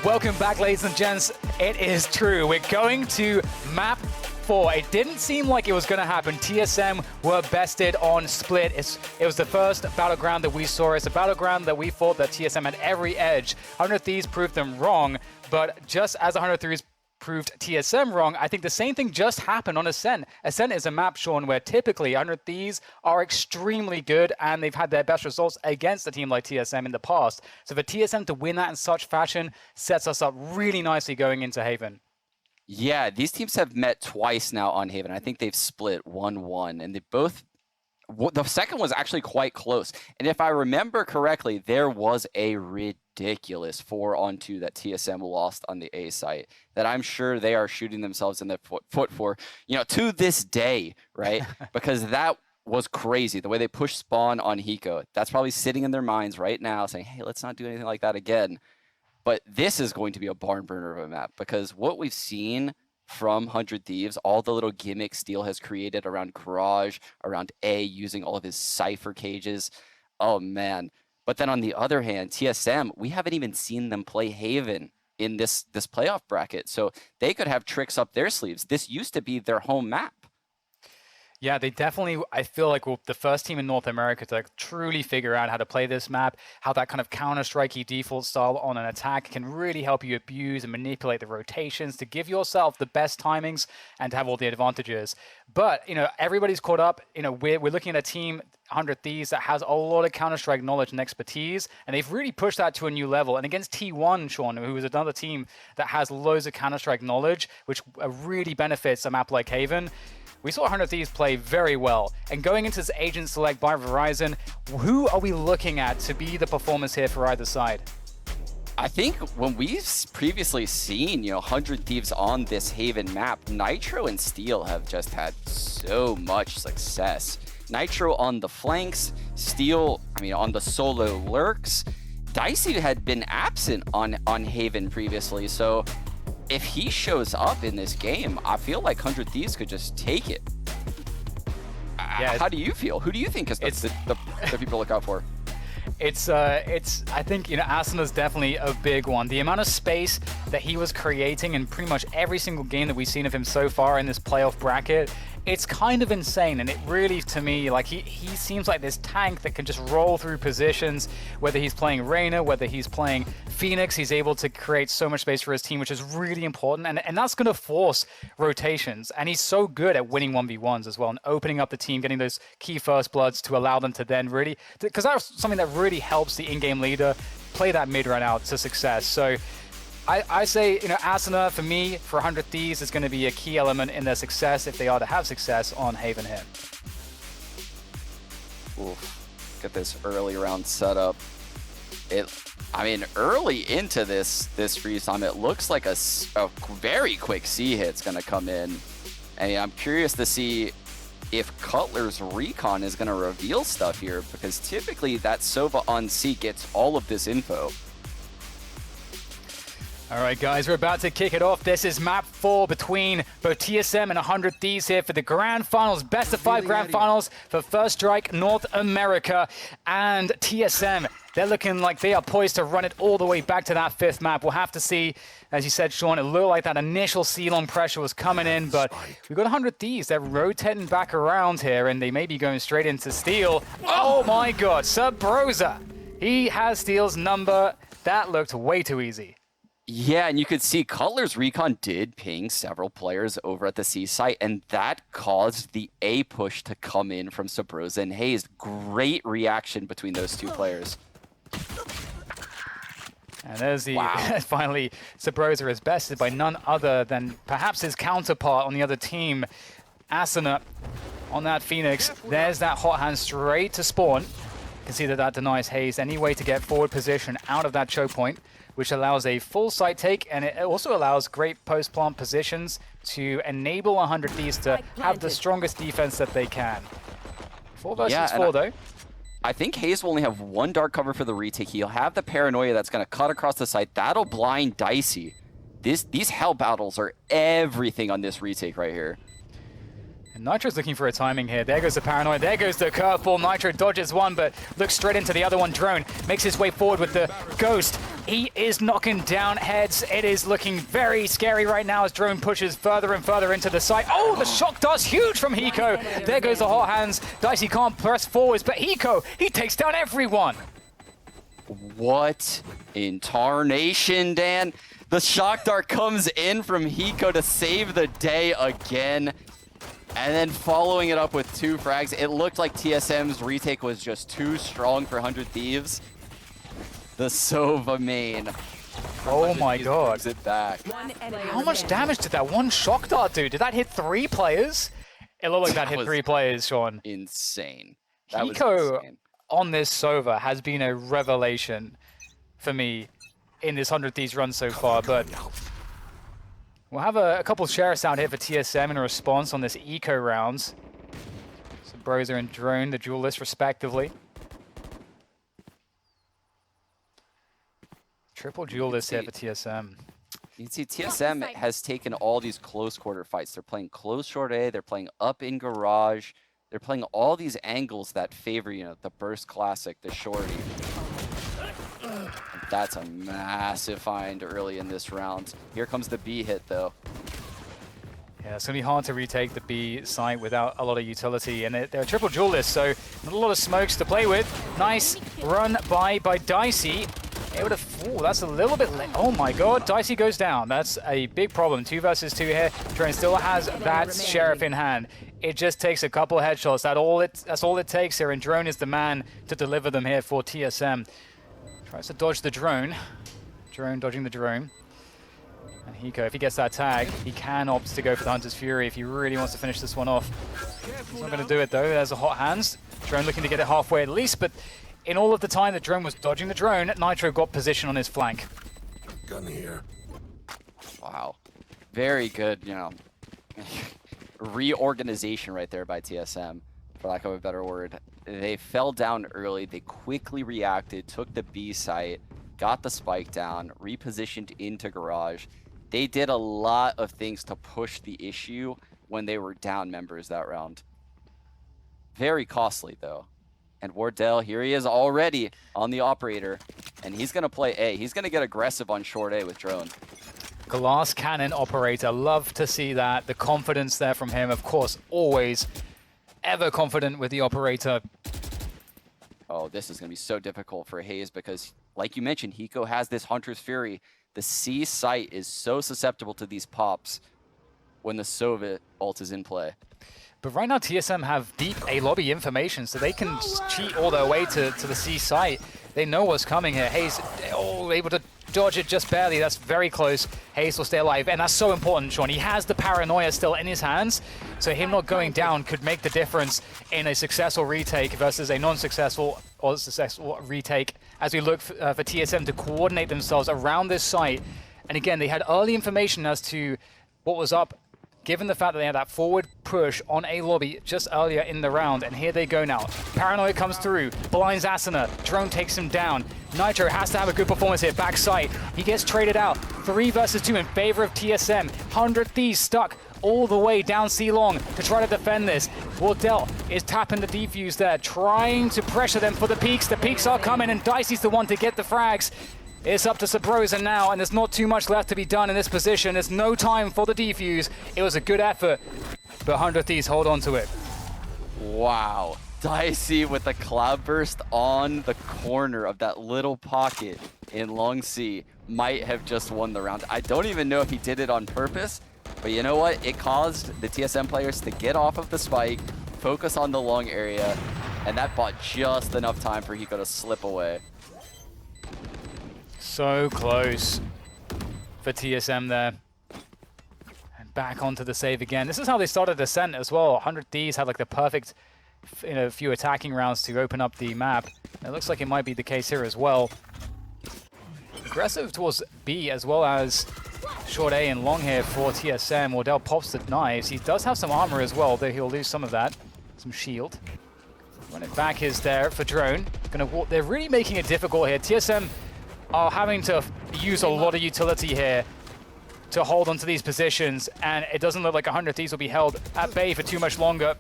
Welcome back, ladies and gents. It is true. We're going to map 4. It didn't seem like it was going to happen. TSM were bested on Split. It was the first Battleground that we saw. It's a Battleground that we thought that TSM had every edge. 100 Thieves proved them wrong, but just as 100 Thieves proved TSM wrong, I think the same thing just happened on Ascent. Ascent is a map, Sean, where typically 100 Thieves are extremely good and they've had their best results against a team like TSM in the past. So for TSM to win that in such fashion sets us up really nicely going into Haven. Yeah, these teams have met twice now on Haven. I think they've split 1-1, and they both... The second was actually quite close. And if I remember correctly, there was a ridiculous 4-on-2 that TSM lost on the A site that I'm sure they are shooting themselves in the foot for, to this day, right? Because that was crazy. The way they pushed Spawn on Hiko, that's probably sitting in their minds right now saying, hey, let's not do anything like that again. But this is going to be a barn burner of a map because what we've seen from 100 Thieves, all the little gimmicks Steel has created around Courage, around A, using all of his Cypher cages. Oh, man. But then on the other hand, TSM, we haven't even seen them play Haven in this playoff bracket. So they could have tricks up their sleeves. This used to be their home map. Yeah, they definitely, I feel like the first team in North America to truly figure out how to play this map, how that kind of Counter-Strike-y default style on an attack can really help you abuse and manipulate the rotations to give yourself the best timings and to have all the advantages. But, everybody's caught up. We're looking at a team, 100 Thieves, that has a lot of Counter-Strike knowledge and expertise, and they've really pushed that to a new level. And against T1, Sean, who is another team that has loads of Counter-Strike knowledge, which really benefits a map like Haven, we saw 100 Thieves play very well. And going into this agent select by Verizon, who are we looking at to be the performance here for either side? I think when we've previously seen, 100 Thieves on this Haven map, Nitro and Steel have just had so much success. Nitro on the flanks, Steel, on the solo lurks. Dicey had been absent on Haven previously, so if he shows up in this game, I feel like 100 Thieves could just take it. Yeah, how do you feel? Who do you think is the people to look out for? I think, Asana's definitely a big one. The amount of space that he was creating in pretty much every single game that we've seen of him so far in this playoff bracket, it's kind of insane. And it really, to me, like he seems like this tank that can just roll through positions, whether he's playing Reyna, whether he's playing Phoenix, he's able to create so much space for his team, which is really important. And that's going to force rotations. And he's so good at winning 1v1s as well and opening up the team, getting those key first bloods to allow them to then really, because that's something that really helps the in-game leader play that mid-run out to success. So I say, Asana, for me, for 100 Thieves, is going to be a key element in their success if they are to have success on Haven here. Oof. Get this early round setup. Early into this freeze time, it looks like a very quick C hit's going to come in. And I'm curious to see if Cutler's Recon is going to reveal stuff here, because typically that Sova on C gets all of this info. All right, guys, we're about to kick it off. This is map 4 between both TSM and 100 Thieves here for the Grand Finals, best of 5 Grand Finals for First Strike North America. And TSM, they're looking like they are poised to run it all the way back to that 5th map. We'll have to see. As you said, Sean, it looked like that initial Ceylon pressure was coming in, but we've got 100 Thieves. They're rotating back around here, and they may be going straight into Steel. Oh my God, Subrosa. He has Steel's number. That looked way too easy. Yeah, and you could see Cutler's Recon did ping several players over at the C site, and that caused the A push to come in from Subrosa and Hayes. Great reaction between those two players. And there's the, finally, Subrosa is bested by none other than perhaps his counterpart on the other team, Asana, on that Phoenix. There's that hot hand straight to spawn. You can see that denies Hayes any way to get forward position out of that choke point, which allows a full site take, and it also allows great post-plant positions to enable 100 Thieves to have the strongest defense that they can. 4 versus 4, though. I think Hayes will only have one dark cover for the retake. He'll have the paranoia that's going to cut across the site. That'll blind Dicey. These hell battles are everything on this retake right here. And Nitro's looking for a timing here. There goes the paranoia. There goes the curveball. Nitro dodges one, but looks straight into the other one. Drone makes his way forward with the ghost. He is knocking down heads. It is looking very scary right now as Drone pushes further and further into the site. Oh, the shock dust huge from Hiko. There goes the hot hands. Dicey can't press forwards, but Hiko, he takes down everyone. What in tarnation, Dan? The shock dart comes in from Hiko to save the day again. And then following it up with 2 frags, it looked like TSM's retake was just too strong for 100 Thieves. The Sova main. Oh my god. Brings it back. How much damage did that one shock dart do? Did that hit 3 players? It looked like that hit 3 players, Sean. Insane. That was Hiko insane. on this Sova has been a revelation for me in this 100 Thieves run so far, but we'll have a couple shares out here for TSM in response on this eco rounds. So Brozer and Drone, the duelists respectively. Triple duelist here for TSM. You can see TSM has taken all these close quarter fights. They're playing close short A, they're playing up in garage, they're playing all these angles that favor, you know, the burst classic, the shorty. That's a massive find early in this round. Here comes the B hit though. Yeah, it's going to be hard to retake the B site without a lot of utility, and they're a triple duelist, so not a lot of smokes to play with. Nice run by Dicey. Able to, ooh, that's a little bit late. Oh my god, Dicey goes down. That's a big problem. 2 versus 2 here. Drone still has that Sheriff in hand. It just takes a couple headshots. That's all it takes here, and Drone is the man to deliver them here for TSM. Tries to dodge the drone. Drone dodging the drone. And Hiko, if he gets that tag, he can opt to go for the Hunter's Fury if he really wants to finish this one off. He's not going to do it though. There's a hot hands. Drone looking to get it halfway at least, but in all of the time that Drone was dodging the drone, Nitro got position on his flank. Gun here. Wow. Very good, you know, reorganization right there by TSM, for lack of a better word. They fell down early, they quickly reacted, took the B site, got the spike down, repositioned into garage. They did a lot of things to push the issue when they were down members that round. Very costly though. And Wardell, here he is already on the operator, and he's going to play A. He's going to get aggressive on short A with Drone. Glass cannon operator, love to see that. The confidence there from him, of course, always ever confident with the operator. Oh, this is going to be so difficult for Hayes because, like you mentioned, Hiko has this Hunter's Fury. The C site is so susceptible to these pops when the Sova ult is in play. But right now, TSM have deep A lobby information, so they can cheat all their way to the C site. They know what's coming here. Hayes, oh, able to dodge it just barely. That's very close. Hayes will stay alive, and that's so important, Sean. He has the paranoia still in his hands, so him not going down could make the difference in a successful retake versus a non-successful or successful retake as we look for TSM to coordinate themselves around this site. And again, they had early information as to what was up, given the fact that they had that forward push on A lobby just earlier in the round, and here they go now. Paranoia comes through, blinds Asuna, Drone takes him down. Nitro has to have a good performance here, backside. He gets traded out, 3 versus 2 in favor of TSM. 100 Thieves stuck all the way down C long to try to defend this. Wardell is tapping the defuse there, trying to pressure them for the peaks. The peaks are coming, and Dicey's the one to get the frags. It's up to Sabrosa now, and there's not too much left to be done in this position. There's no time for the defuse. It was a good effort, but 100 Thieves hold on to it. Wow. Dicey with the cloudburst on the corner of that little pocket in long C might have just won the round. I don't even know if he did it on purpose, but you know what? It caused the TSM players to get off of the spike, focus on the long area, and that bought just enough time for Hiko to slip away. So close for TSM there. And back onto the save again. This is how they started Ascent as well. 100 Thieves had like the perfect few attacking rounds to open up the map. It looks like it might be the case here as well. Aggressive towards B as well as short A and long here for TSM. Wardell pops the knives. He does have some armor as well, though he'll lose some of that. Some shield. Running back is there for Drone. They're really making it difficult here. TSM are having to use a lot of utility here to hold onto these positions, and it doesn't look like 100 Thieves will be held at bay for too much longer.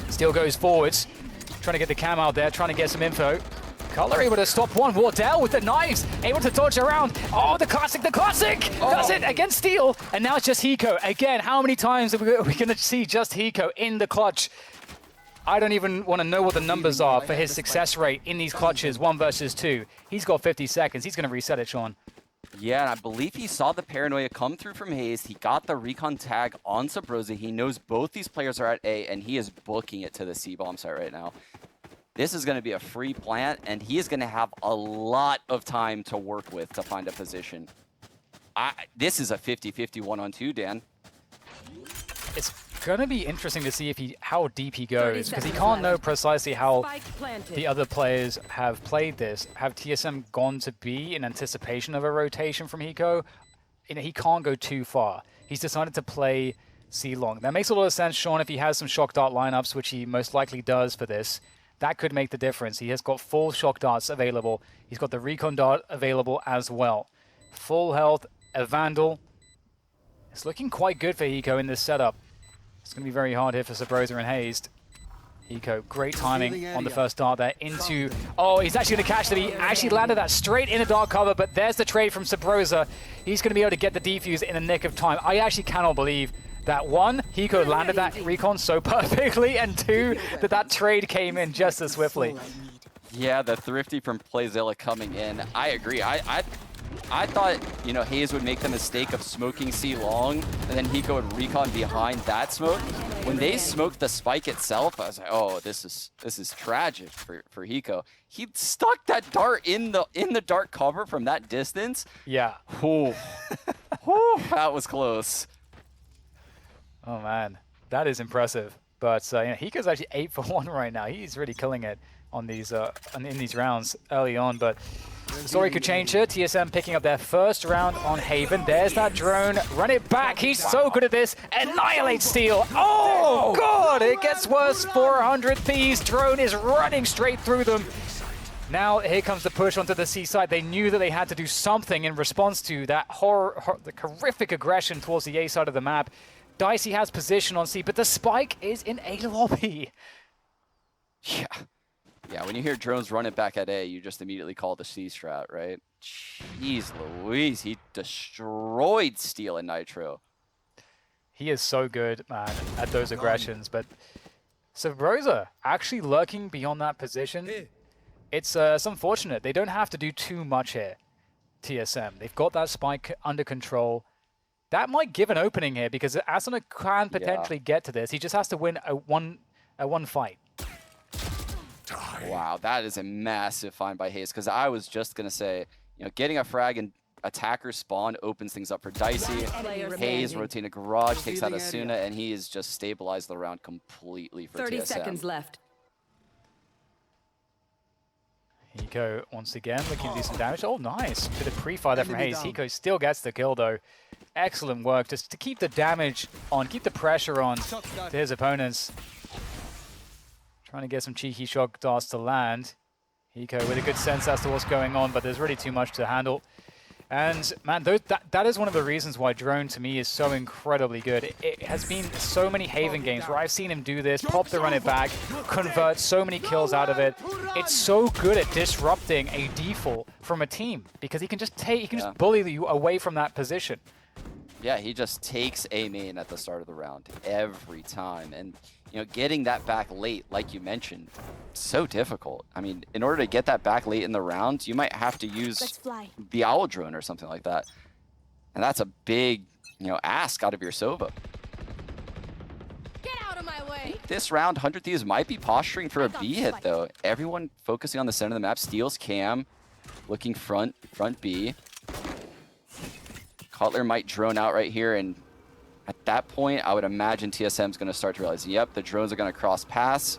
Steel goes forwards, trying to get the cam out there, trying to get some info. Cutler able to stop one. Wardell with the knives, able to dodge around. Oh, the classic! Does it against Steel, and now it's just Hiko. Again, how many times are we going to see just Hiko in the clutch? I don't even want to know what the numbers are for his success rate in these clutches, 1 versus 2. He's got 50 seconds. He's going to reset it, Sean. Yeah, and I believe he saw the paranoia come through from Hayes. He got the recon tag on Sabrosa. He knows both these players are at A, and he is booking it to the C-bomb site right now. This is going to be a free plant, and he is going to have a lot of time to work with to find a position. This is a 50-50 1-on-2, Dan. It's going to be interesting to see how deep he goes, because he can't know precisely how the other players have played this. Have TSM gone to B in anticipation of a rotation from Hiko? You know, he can't go too far. He's decided to play C long. That makes a lot of sense, Sean, if he has some shock dart lineups, which he most likely does for this. That could make the difference. He has got full shock darts available. He's got the recon dart available as well. Full health, a Vandal. It's looking quite good for Hiko in this setup. It's going to be very hard here for Sabrosa and Hazed. Hiko, great timing on the first dart there into... Oh, he's actually going to catch that. He actually landed that straight in a dark cover, but there's the trade from Sabrosa. He's going to be able to get the defuse in the nick of time. I actually cannot believe that 1, Hiko landed that recon so perfectly, and 2, that trade came in just as swiftly. Yeah, the thrifty from Playzilla coming in. I agree. I thought, you know, Hayes would make the mistake of smoking C long, and then Hiko would recon behind that smoke. When they smoked the spike itself, I was like, oh, this is tragic for Hiko. He stuck that dart in the dark cover from that distance. Yeah. Ooh. Ooh, that was close. Oh man, that is impressive. But you know, Hiko's actually 8 for 1 right now. He's really killing it on these in these rounds early on. But the story could change here. TSM picking up their first round on Haven. There's that drone. Run it back. He's so good at this. Annihilate Steel. Oh god, it gets worse. 400 Thieves. Drone is running straight through them. Now here comes the push onto the C side. They knew that they had to do something in response to that the horrific aggression towards the A side of the map. Dicey has position on C, but the spike is in A lobby. Yeah, when you hear drones running back at A, you just immediately call the C strat, right? Jeez Louise, he destroyed Steel and Nitro. He is so good, man, at those aggressions, but Sabrosa actually lurking beyond that position. It's unfortunate. They don't have to do too much here, TSM. They've got that spike under control. That might give an opening here, because Asuna can potentially get to this. He just has to win a one fight. Wow, that is a massive find by Hayes, because I was just going to say, you know, getting a frag and attacker spawn opens things up for Dicey. Hayes rotating a garage, takes out Asuna, and he has just stabilized the round completely for 30 TSM. seconds left. Hiko once again looking to do some damage. Oh, nice. Bit of pre-fire there from Hayes. Hiko still gets the kill, though. Excellent work just to keep the damage on, keep the pressure on to his opponents. Trying to get some cheeky shock darts to land. Hiko with a good sense as to what's going on, but there's really too much to handle. And man, that is one of the reasons why Drone to me is so incredibly good. It has been so many Haven games where I've seen him do this, pop the run it back, convert so many kills out of it. It's so good at disrupting a default from a team, because he can just bully you away from that position. Yeah, he just takes A main at the start of the round every time. And, you know, getting that back late, like you mentioned, so difficult. I mean, in order to get that back late in the round, you might have to use the Owl Drone or something like that. And that's a big, you know, ask out of your Sova. Get out of my way. This round, 100 Thieves might be posturing for a B hit, though. Everyone focusing on the center of the map. Steals Cam, looking front B. Cutler might drone out right here, and at that point, I would imagine TSM's going to start to realize, yep, the drones are going to cross pass.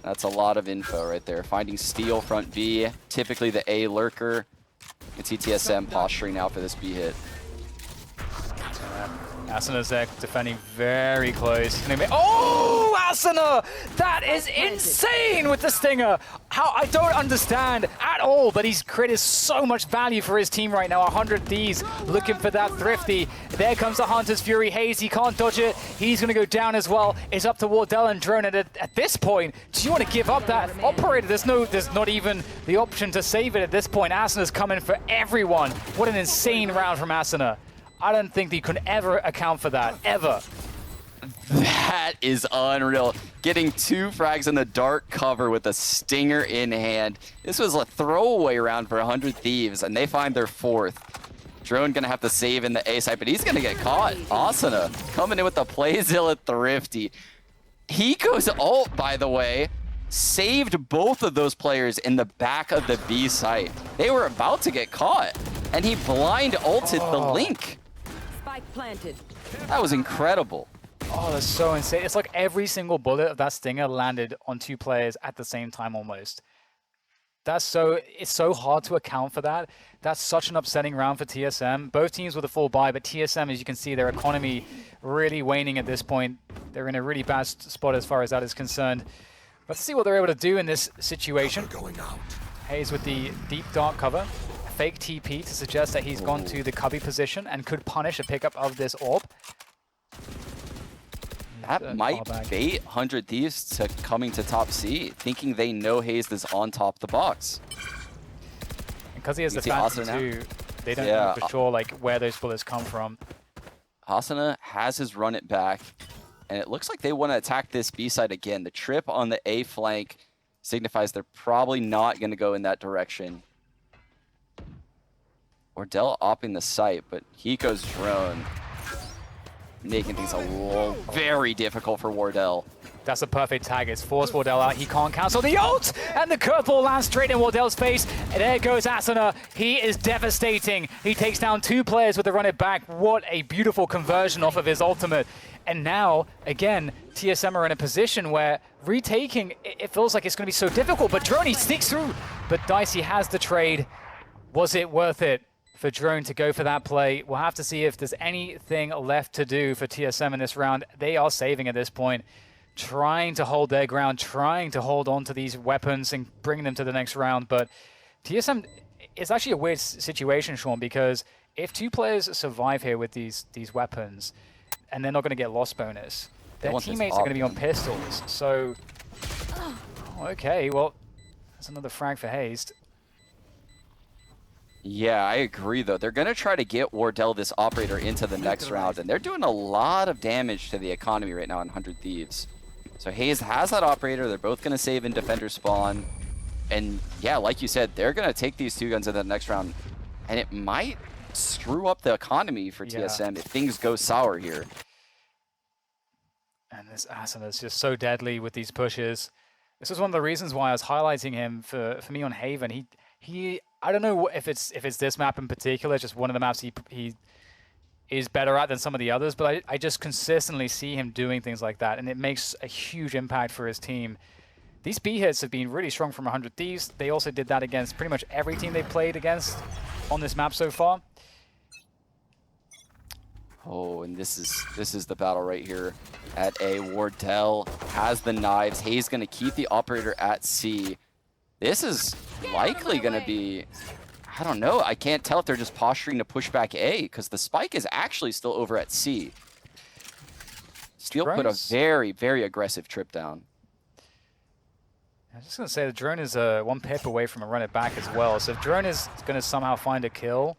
That's a lot of info right there. Finding Steel front B, typically the A lurker. You can see TSM posturing now for this B hit. Asunazek defending very close. Oh, Asuna! That is insane with the Stinger! How I don't understand at all, but he's created so much value for his team right now. 100 Thieves looking for that Thrifty. There comes the Hunter's Fury. Hayes, he can't dodge it. He's gonna go down as well. It's up to Wardell and Drone. And at this point, do you want to give up that operator? There's not even the option to save it at this point. Asuna's coming for everyone. What an insane round from Asuna. I don't think that you could ever account for that, ever. That is unreal. Getting 2 frags in the dark cover with a Stinger in hand. This was a throwaway round for 100 Thieves, and they find their 4th. Drone gonna have to save in the A side, but he's gonna get caught. Asuna coming in with the Playzilla Thrifty. He goes ult, by the way. Saved both of those players in the back of the B site. They were about to get caught, and he blind ulted the Link. Spike planted. That was incredible. Oh, that's so insane. It's like every single bullet of that Stinger landed on 2 players at the same time almost. It's so hard to account for that. That's such an upsetting round for TSM. Both teams with a full buy, but TSM, as you can see, their economy really waning at this point. They're in a really bad spot as far as that is concerned. Let's see what they're able to do in this situation. Hayes with the deep dark cover. Fake TP to suggest that he's gone to the cubby position and could punish a pickup of this orb. That might bait 100 Thieves to coming to top C, thinking they know Hayes is on top of the box. Because he has the Phantom too, they don't know for sure like where those bullets come from. Asuna has his run it back, and it looks like they want to attack this B side again. The trip on the A flank signifies they're probably not going to go in that direction. Wardell opping the site, but Hiko's drone making things very difficult for Wardell. That's a perfect tag. It's forced Wardell out. He can't cancel the ult! And the curveball lands straight in Wardell's face. And there goes Asuna. He is devastating. He takes down 2 players with the run it back. What a beautiful conversion off of his ultimate. And now, again, TSM are in a position where retaking, it feels like it's going to be so difficult. But Drone, he sneaks through. But Dicey has the trade. Was it worth it for Drone to go for that play? We'll have to see if there's anything left to do for TSM in this round. They are saving at this point, trying to hold their ground, trying to hold on to these weapons and bring them to the next round. But TSM, it's actually a weird situation, Sean, because if 2 players survive here with these weapons, and they're not going to get loss bonus, their teammates are going to be on pistols. So, okay, well, that's another frag for Hayes. Yeah, I agree, though. They're going to try to get Wardell, this operator, into the next round, and they're doing a lot of damage to the economy right now on 100 Thieves. So Hayes has that operator. They're both going to save in defender spawn. And yeah, like you said, they're going to take these 2 guns into the next round, and it might screw up the economy for TSM if things go sour here. And this Asuna is just so deadly with these pushes. This is one of the reasons why I was highlighting him for me on Haven. He I don't know if it's this map in particular, just one of the maps he is better at than some of the others, but I just consistently see him doing things like that, and it makes a huge impact for his team. These B hits have been really strong from 100 Thieves. They also did that against pretty much every team they played against on this map so far. Oh, and this is the battle right here at A. Wardell has the knives. Hayes going to keep the operator at C. This is likely going to be, I don't know. I can't tell if they're just posturing to push back A, because the spike is actually still over at C. Steel put a very, very aggressive trip down. I'm just going to say the drone is 1 pip away from a run it back as well. So if drone is going to somehow find a kill,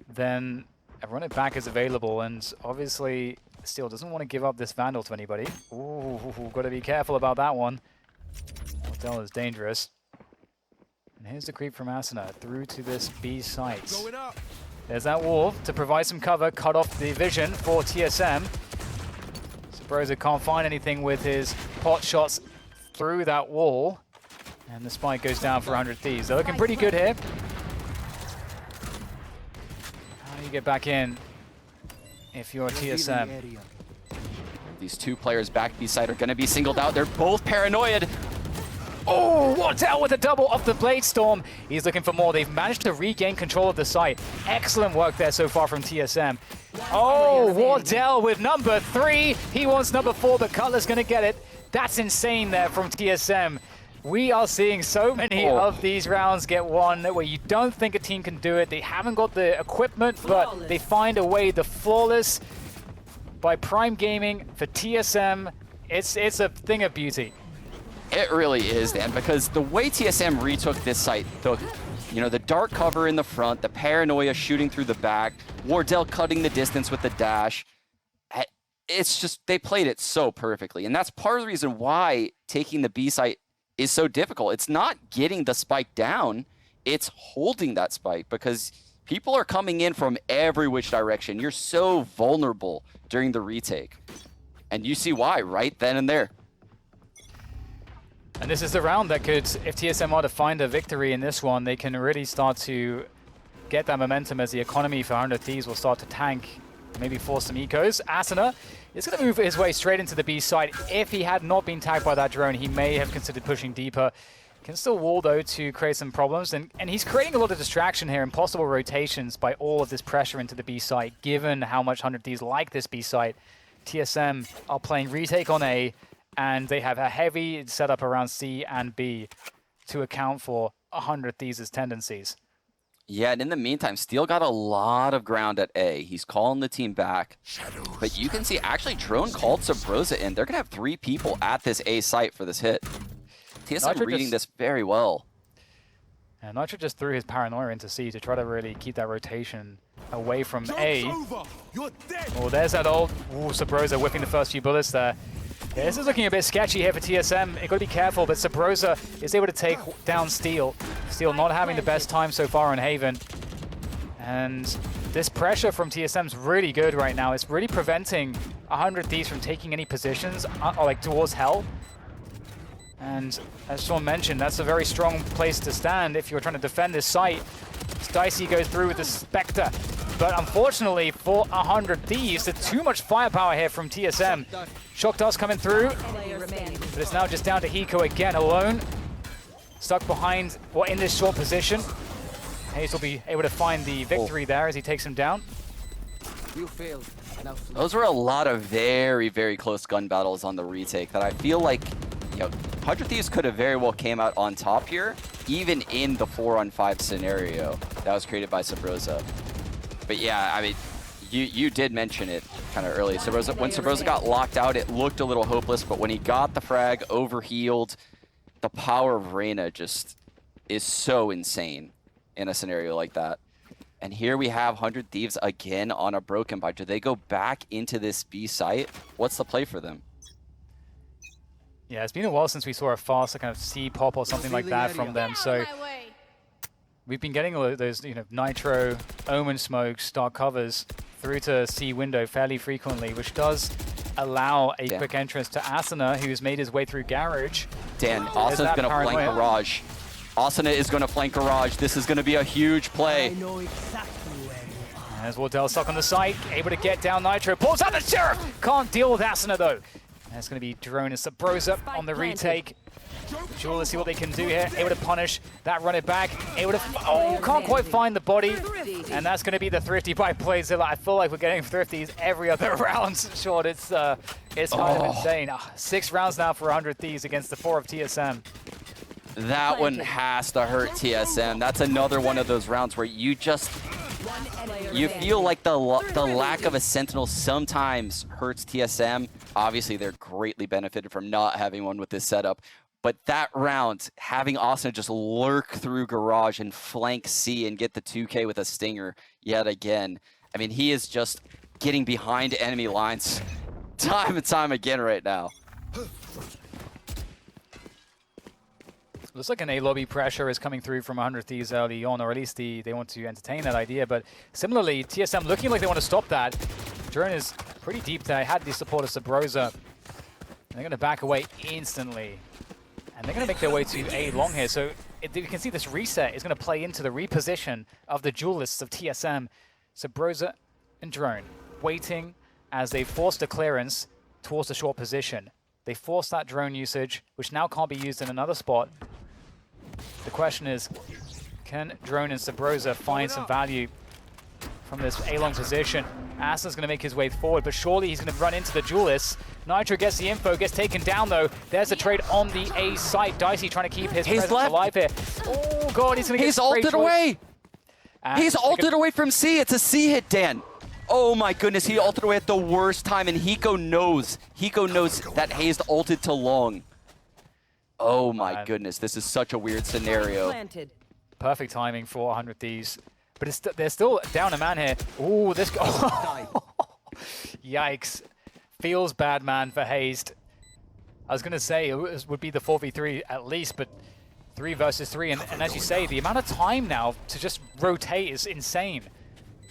then a run it back is available. And obviously, Steel doesn't want to give up this Vandal to anybody. Ooh, got to be careful about that one. Wardell is dangerous. And here's the creep from Asuna through to this B site. There's that wall to provide some cover, cut off the vision for TSM. Sabrosa can't find anything with his pot shots through that wall. And the spike goes down for 100 Thieves. They're looking pretty good here. How do you get back in if you're TSM? These 2 players back B side are going to be singled out. They're both paranoid. Oh, what Wardell with a double off the Blade Storm. He's looking for more. They've managed to regain control of the site. Excellent work there so far from TSM. Oh, Wardell with number 3. He wants number 4, but Cutler's going to get it. That's insane there from TSM. We are seeing so many of these rounds get won where you don't think a team can do it. They haven't got the equipment, but they find a way. The flawless by Prime Gaming for TSM. It's a thing of beauty. It really is, Dan, because the way TSM retook this site, the dark cover in the front, the paranoia shooting through the back, Wardell cutting the distance with the dash, it's just, they played it so perfectly. And that's part of the reason why taking the B site is so difficult. It's not getting the spike down, it's holding that spike, because people are coming in from every which direction. You're so vulnerable during the retake. And you see why right then and there. And this is the round that could, if TSM are to find a victory in this one, they can really start to get that momentum as the economy for 100 Thieves will start to tank, maybe force some ecos. Asuna is going to move his way straight into the B side. If he had not been tagged by that drone, he may have considered pushing deeper. Can still wall, though, to create some problems. And he's creating a lot of distraction here and possible rotations by all of this pressure into the B site, given how much 100 Thieves like this B site. TSM are playing retake on A, and they have a heavy setup around C and B to account for 100 Thieves' tendencies. Yeah, and in the meantime, Steel got a lot of ground at A. He's calling the team back. But you can see, actually, Drone called Sabrosa in. They're going to have 3 people at this A site for this hit. TSM reading this very well. And Nitro just threw his paranoia into C to try to really keep that rotation away from A. Oh, there's that old Sabrosa whipping the first few bullets there. Yeah, this is looking a bit sketchy here for TSM. You've got to be careful, but Sabrosa is able to take down Steel. Steel not having the best time so far on Haven. And this pressure from TSM is really good right now. It's really preventing 100 Thieves from taking any positions towards Hell. And as Sean mentioned, that's a very strong place to stand if you're trying to defend this site. Dicey goes through with the Spectre. But unfortunately for 100 Thieves, there's too much firepower here from TSM. Shock Dust coming through, but it's now just down to Hiko again, alone. Stuck behind, or in this short position. Hayes will be able to find the victory there as he takes him down. Those were a lot of very, very close gun battles on the retake that I feel like, 100 Thieves could have very well came out on top here, even in the 4-on-5 scenario that was created by Sabrosa. But yeah, I mean, you did mention it kind of early. When Sabrosa got locked out, it looked a little hopeless, but when he got the frag, overhealed, the power of Reyna just is so insane in a scenario like that. And here we have 100 Thieves again on a broken buy. Do they go back into this B site? What's the play for them? Yeah, it's been a while since we saw a faster kind of C pop or something like that from them. So we've been getting those, Nitro, Omen smokes, dark covers through to C window fairly frequently, which does allow a quick entrance to Asuna, who's made his way through Garage. Dan, Asuna's going to flank Garage. Asuna is going to flank Garage. This is going to be a huge play. As Wardell stuck on the site, able to get down Nitro, pulls out the Sheriff! Can't deal with Asuna though. And it's going to be Drone and Sabrosa on the retake. Jewel, let's see what they can do here. Able to punish that, run it back. Able to, can't quite find the body. And that's going to be the Thrifty by Blazilla. I feel like we're getting Thrifties every other round. Short, it's kind of insane. 6 rounds now for 100 Thieves against the 4 of TSM. That one has to hurt TSM. That's another one of those rounds where you feel like the lack of a Sentinel sometimes hurts TSM. Obviously, they're greatly benefited from not having one with this setup. But that round, having Asuna just lurk through Garage and flank C and get the 2K with a Stinger yet again. I mean, he is just getting behind enemy lines time and time again right now. Looks like an A lobby pressure is coming through from 100 Thieves early on, or at least they want to entertain that idea. But similarly, TSM looking like they want to stop that. Drone is pretty deep there. Had the support of Sabrosa. They're going to back away instantly. And they're going to make their way to A long here. So you can see this reset is going to play into the reposition of the duelists of TSM. Sabrosa and Drone waiting as they force the clearance towards the short position. They force that drone usage, which now can't be used in another spot. The question is, can Drone and Sabrosa find some value from this A-long position? Aston's going to make his way forward, but surely he's going to run into the duelists. Nitro gets the info, gets taken down though. There's a trade on the A site. Dicey trying to keep his presence alive here. Oh god, he's going to get ulted away! He's ulted away from C. It's a C hit, Dan. Oh my goodness, he ulted away at the worst time, and Hiko knows. Hiko knows that Hazed ulted to long. Oh my goodness, this is such a weird scenario. Perfect timing for 100 Thieves. But they're still down a man here. Ooh, this guy. Yikes. Feels bad, man, for Hazed. I was going to say it would be the 4v3 at least, but 3 versus 3. And as you say, the amount of time now to just rotate is insane.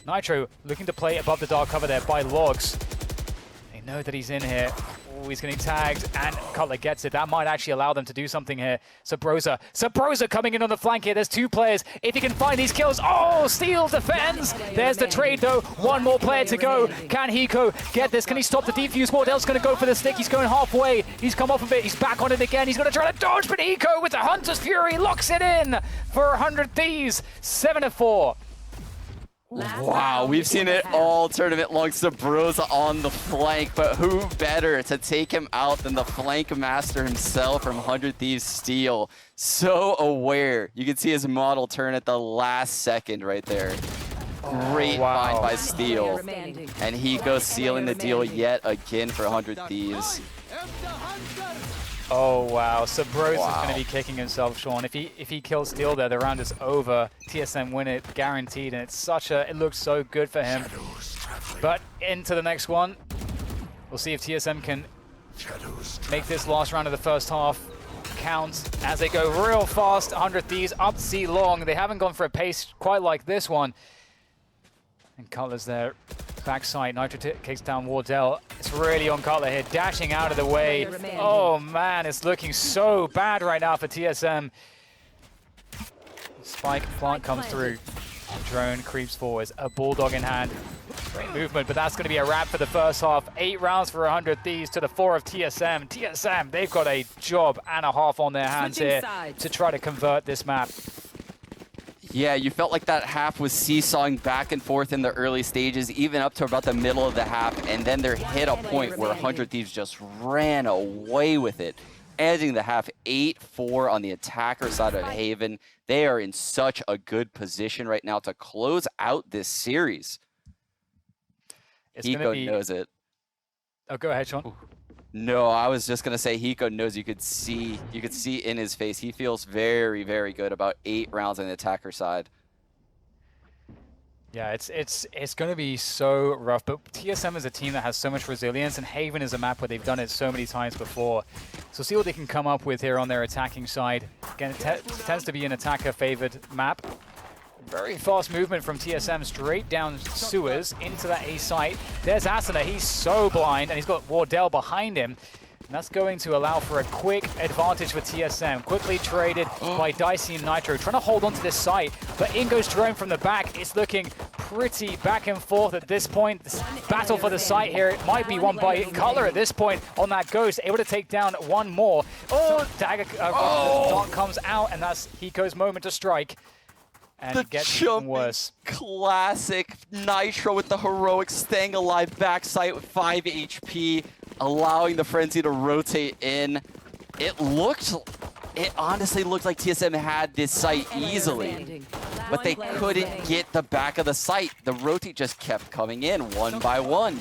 Nitro looking to play above the dark cover there by logs. They know that he's in here. Oh, he's getting tagged, and Cutler gets it. That might actually allow them to do something here. Sabrosa coming in on the flank here. There's 2 players. If he can find these kills, oh, Steel defends. There's the trade though. 1 more player to go. Can Hiko get this? Can he stop the defuse? Wardell's going to go for the stick. He's going halfway. He's come off a bit. He's back on it again. He's going to try to dodge, but Hiko with the Hunter's Fury locks it in for 100 Thieves. 7-4. Wow, we've seen it all tournament long. Sabrosa on the flank, but who better to take him out than the flank master himself from 100 Thieves Steel. So aware. You can see his model turn at the last second right there. Great find by Steel. And he goes sealing the deal yet again for 100 Thieves. Oh wow, Sabrosa's going to be kicking himself, Sean. If he kills Steel there, the round is over. TSM win it, guaranteed, and it looks so good for him. But into the next one. We'll see if TSM can make this last round of the first half count as they go real fast. 100 Thieves up C long. They haven't gone for a pace quite like this one. And Cutler's there. Backside, Nitro kicks down Wardell. It's really on Cutler here, dashing out of the way. Oh man, it's looking so bad right now for TSM. Spike plant comes through. Drone creeps forwards, a bulldog in hand. Great movement, but that's going to be a wrap for the first half. 8 rounds for 100 Thieves to the 4 of TSM. TSM, they've got a job and a half on their hands here to try to convert this map. Yeah, you felt like that half was seesawing back and forth in the early stages, even up to about the middle of the half, and then there hit a point where 100 Thieves just ran away with it, ending the half 8-4 on the attacker side of Haven. They are in such a good position right now to close out this series. Hiko knows it. Oh, go ahead, Sean. Ooh. No, I was just gonna say Hiko knows. You could see in his face. He feels very, very good about 8 rounds on the attacker side. Yeah, it's going to be so rough, but TSM is a team that has so much resilience, and Haven is a map where they've done it so many times before. So see what they can come up with here on their attacking side. Again, it tends to be an attacker-favored map. Very fast movement from TSM straight down sewers into that A site. There's Asuna, he's so blind, and he's got Wardell behind him. And that's going to allow for a quick advantage for TSM. Quickly traded by Dicey and Nitro, trying to hold on to this site. But in goes Drone from the back. It's looking pretty back and forth at this point. This battle for the site here, it might be won by Cutler at this point on that Ghost. Able to take down one more. Oh, dagger dart comes out, and that's Hiko's moment to strike. And it gets even worse. Classic Nitro with the heroic staying alive backside with 5 HP, allowing the Frenzy to rotate in. It honestly looked like TSM had this site easily, but they couldn't get the back of the site. The rotate just kept coming in one by one.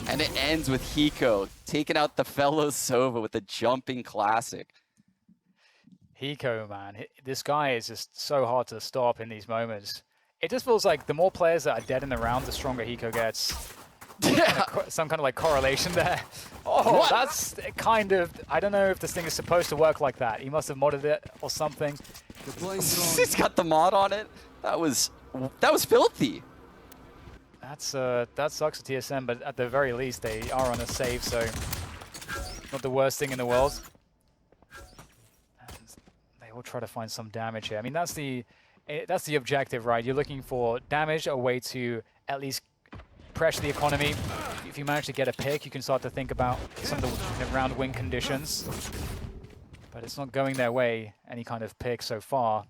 And it ends with Hiko taking out the fellow Sova with a jumping classic. Hiko, man, this guy is just so hard to stop in these moments. It just feels like the more players that are dead in the round, the stronger Hiko gets. Yeah. Some kind of like correlation there. Oh, what? That's kind of, I don't know if this thing is supposed to work like that. He must have modded it or something. He's got the mod on it. That was filthy. That sucks for TSM, but at the very least they are on a save, so not the worst thing in the world. We'll try to find some damage here. I mean, that's the objective, right? You're looking for damage, a way to at least pressure the economy. If you manage to get a pick, you can start to think about some of the round win conditions. but it's not going their way, any kind of pick so far.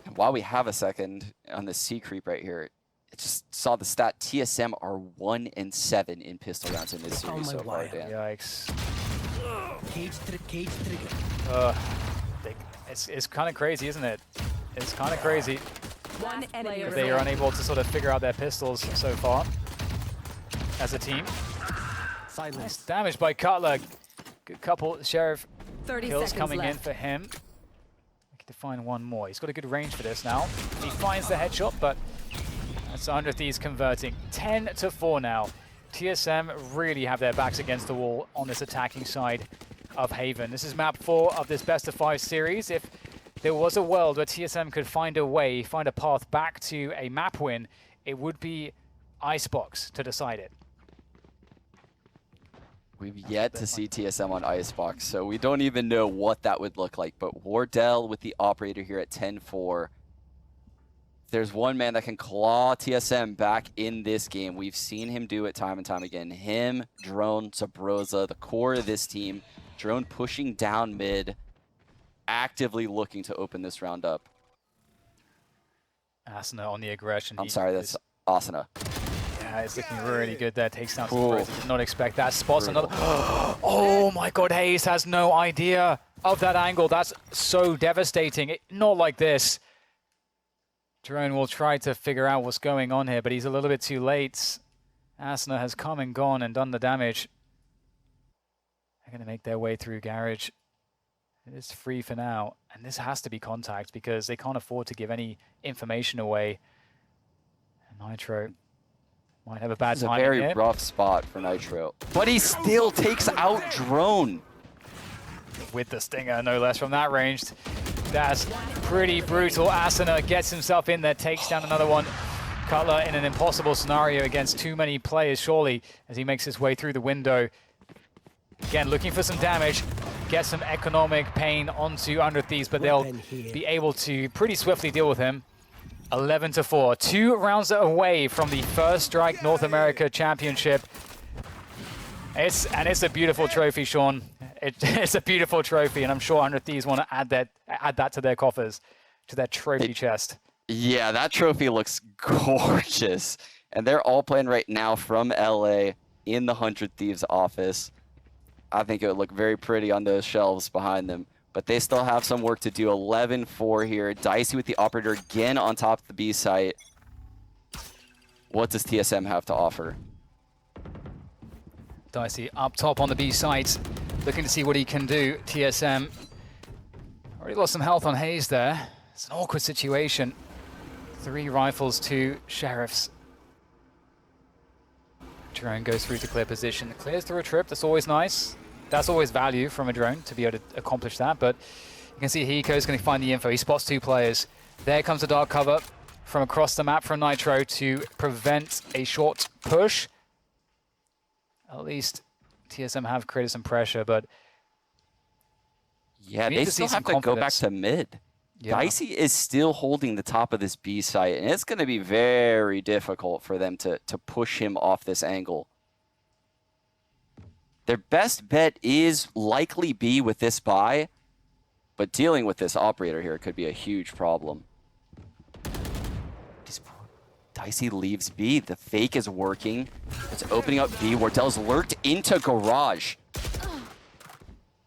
And while we have a second on the C creep right here, I just saw the stat. TSM are 1-7 in pistol rounds in this series so far, Dan. Yikes. Cage trigger. It's kind of crazy, isn't it? It's kind of crazy. One enemy. They are unable to sort of figure out their pistols so far as a team. Silence. Nice damage by Cutler. Good couple Sheriff 30 kills seconds coming in left. for him. Looking to find one more. He's got a good range for this now. He finds the headshot, but that's 100 Thieves converting. 10-4 now. TSM really have their backs against the wall on this attacking side of Haven. This is map 4 of this best of 5 series. If there was a world where TSM could find a way, find a path back to a map win, it would be Icebox to decide it. We've yet to see TSM on Icebox, so we don't even know what that would look like. But Wardell with the operator here at 10-4. There's one man that can claw TSM back in this game. We've seen him do it time and time again. Him, Drone, Sabrosa, the core of this team. Drone pushing down mid, actively looking to open this round up. Asuna on the aggression. I'm sorry, that's Asuna. Yeah, it's looking really good there. Takes down Ooh. Sabrosa. Did not expect that. Spots another. Oh my god, Hayes has no idea of that angle. That's so devastating. Not like this. Drone will try to figure out what's going on here, but he's a little bit too late. Asuna has come and gone and done the damage. They're going to make their way through Garage. It is free for now, and this has to be contact because they can't afford to give any information away. And Nitro might have a bad It's a time very here. rough spot for Nitro, but he still takes out Drone. With the stinger, no less, from that range. That's pretty brutal. Asuna gets himself in there, takes down another one. Cutler in an impossible scenario against too many players, surely, as he makes his way through the window. Again, looking for some damage, get some economic pain onto 100 Thieves, but they'll be able to pretty swiftly deal with him. 11-4, 2 rounds away from the First Strike North America Championship. It's a beautiful trophy, Sean. It's a beautiful trophy, and I'm sure 100 Thieves want to add that to their coffers, to their trophy chest. Yeah, that trophy looks gorgeous. And they're all playing right now from LA in the 100 Thieves office. I think it would look very pretty on those shelves behind them. But they still have some work to do. 11-4 here. Dicey with the operator again on top of the B site. What does TSM have to offer? Dicey up top on the B site, looking to see what he can do. TSM already lost some health on Hayes there. It's an awkward situation. 3 rifles, 2 sheriffs. Drone goes through to clear position. Clears through a trip, that's always nice. That's always value from a drone to be able to accomplish that, but you can see Hiko is going to find the info. He spots 2 players. There comes the dark cover from across the map from Nitro to prevent a short push. At least TSM have created some pressure, but Yeah, we need they to see still some have to go back confidence. to mid. Yeah. Dicey is still holding the top of this B site, and it's going to be very difficult for them to push him off this angle. Their best bet is likely B with this buy, but dealing with this operator here could be a huge problem. Dicey leaves B. The fake is working. It's opening up B. Wardell's lurked into garage.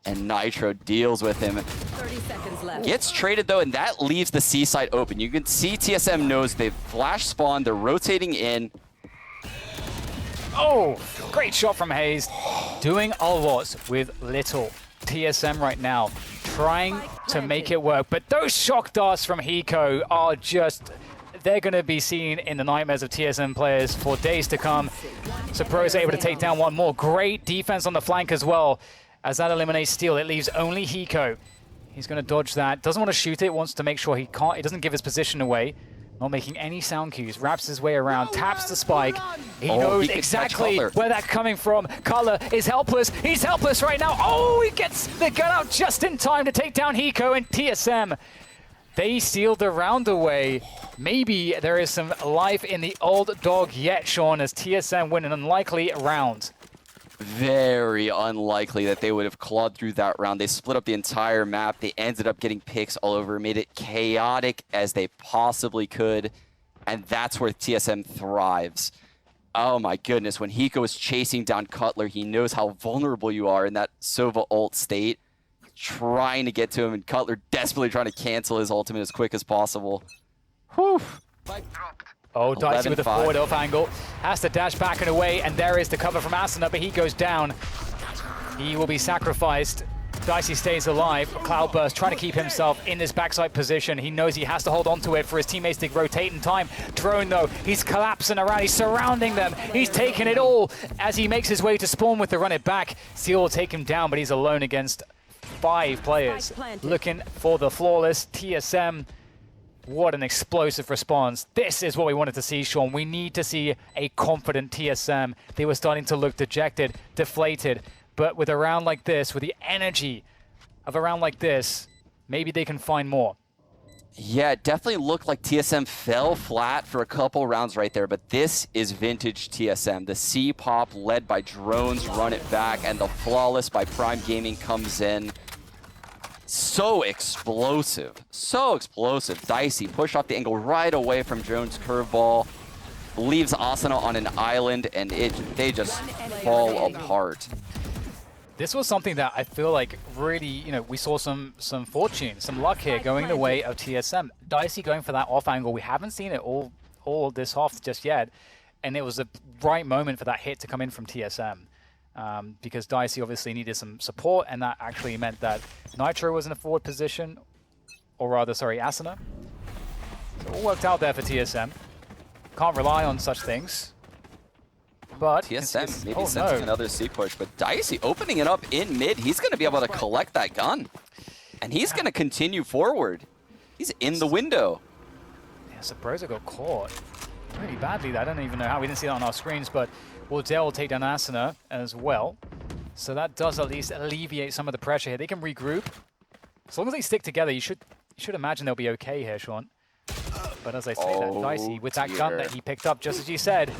And Nitro deals with him. 30 seconds left. Gets traded though, and that leaves the C site open. You can see TSM knows they've flash spawned. They're rotating in. Oh, great shot from Hayes. Doing a lot with little. TSM right now trying to make it work, but those shock darts from Hiko are just, they're going to be seen in the nightmares of TSM players for days to come. So Pro is able to take down one more. Great defense on the flank as well. As that eliminates Steel, it leaves only Hiko. He's going to dodge that. Doesn't want to shoot it, wants to make sure he doesn't give his position away. Not making any sound cues, wraps his way around, taps the spike. He knows he can catch exactly Cutler. where that's coming from. Cutler is helpless. He's helpless right now. Oh, he gets the gun out just in time to take down Hiko and TSM. They sealed the round away. Maybe there is some life in the old dog yet, Sean, as TSM win an unlikely round. very unlikely that they would have clawed through that round. They split up the entire map. They ended up getting picks all over, made it chaotic as they possibly could. And that's where TSM thrives. Oh my goodness, when Hiko is chasing down Cutler, he knows how vulnerable you are in that Sova ult state. Trying to get to him, and Cutler desperately trying to cancel his ultimate as quick as possible. Whew. Oh, Dicey with a 11-5. forward off angle. Has to dash back and away, and there is the cover from Asuna, but he goes down. He will be sacrificed. Dicey stays alive. Cloudburst trying to keep himself in this backside position. He knows he has to hold on to it for his teammates to rotate in time. Drone, though, he's collapsing around. He's surrounding them. He's taking it all as he makes his way to spawn with the run it back. Steel will take him down, but he's alone against 5 players. Looking for the flawless TSM. What an explosive response. This is what we wanted to see, Sean. We need to see a confident TSM. They were starting to look dejected, deflated. But with a round like this, with the energy of a round like this, maybe they can find more. Yeah, it definitely looked like TSM fell flat for a couple rounds right there, but this is vintage TSM. The C-Pop led by Drones run it back, and the Flawless by Prime Gaming comes in. So explosive. So explosive. Dicey push off the angle right away from Drones' curveball. Leaves Asuna on an island, and they just fall apart. This was something that I feel like really, we saw some fortune, some luck here going the way of TSM. Dicey going for that off angle. We haven't seen it all this off just yet. And it was the right moment for that hit to come in from TSM. Because Dicey obviously needed some support, and that actually meant that Nitro was in a forward position, or rather, sorry, Asuna. So it all worked out there for TSM. Can't rely on such things. But TSM maybe sensing another C push, but Dicey opening it up in mid. He's going to be able to collect that gun. And he's going to continue forward. He's in the window. Yeah, Sabrosa got caught pretty badly. I don't even know how. We didn't see that on our screens, but Wardell will take down Asuna as well. So that does at least alleviate some of the pressure here. They can regroup. As long as they stick together, you should imagine they'll be okay here, Sean. But as I say, that Dicey, with that gun that he picked up, just as you said,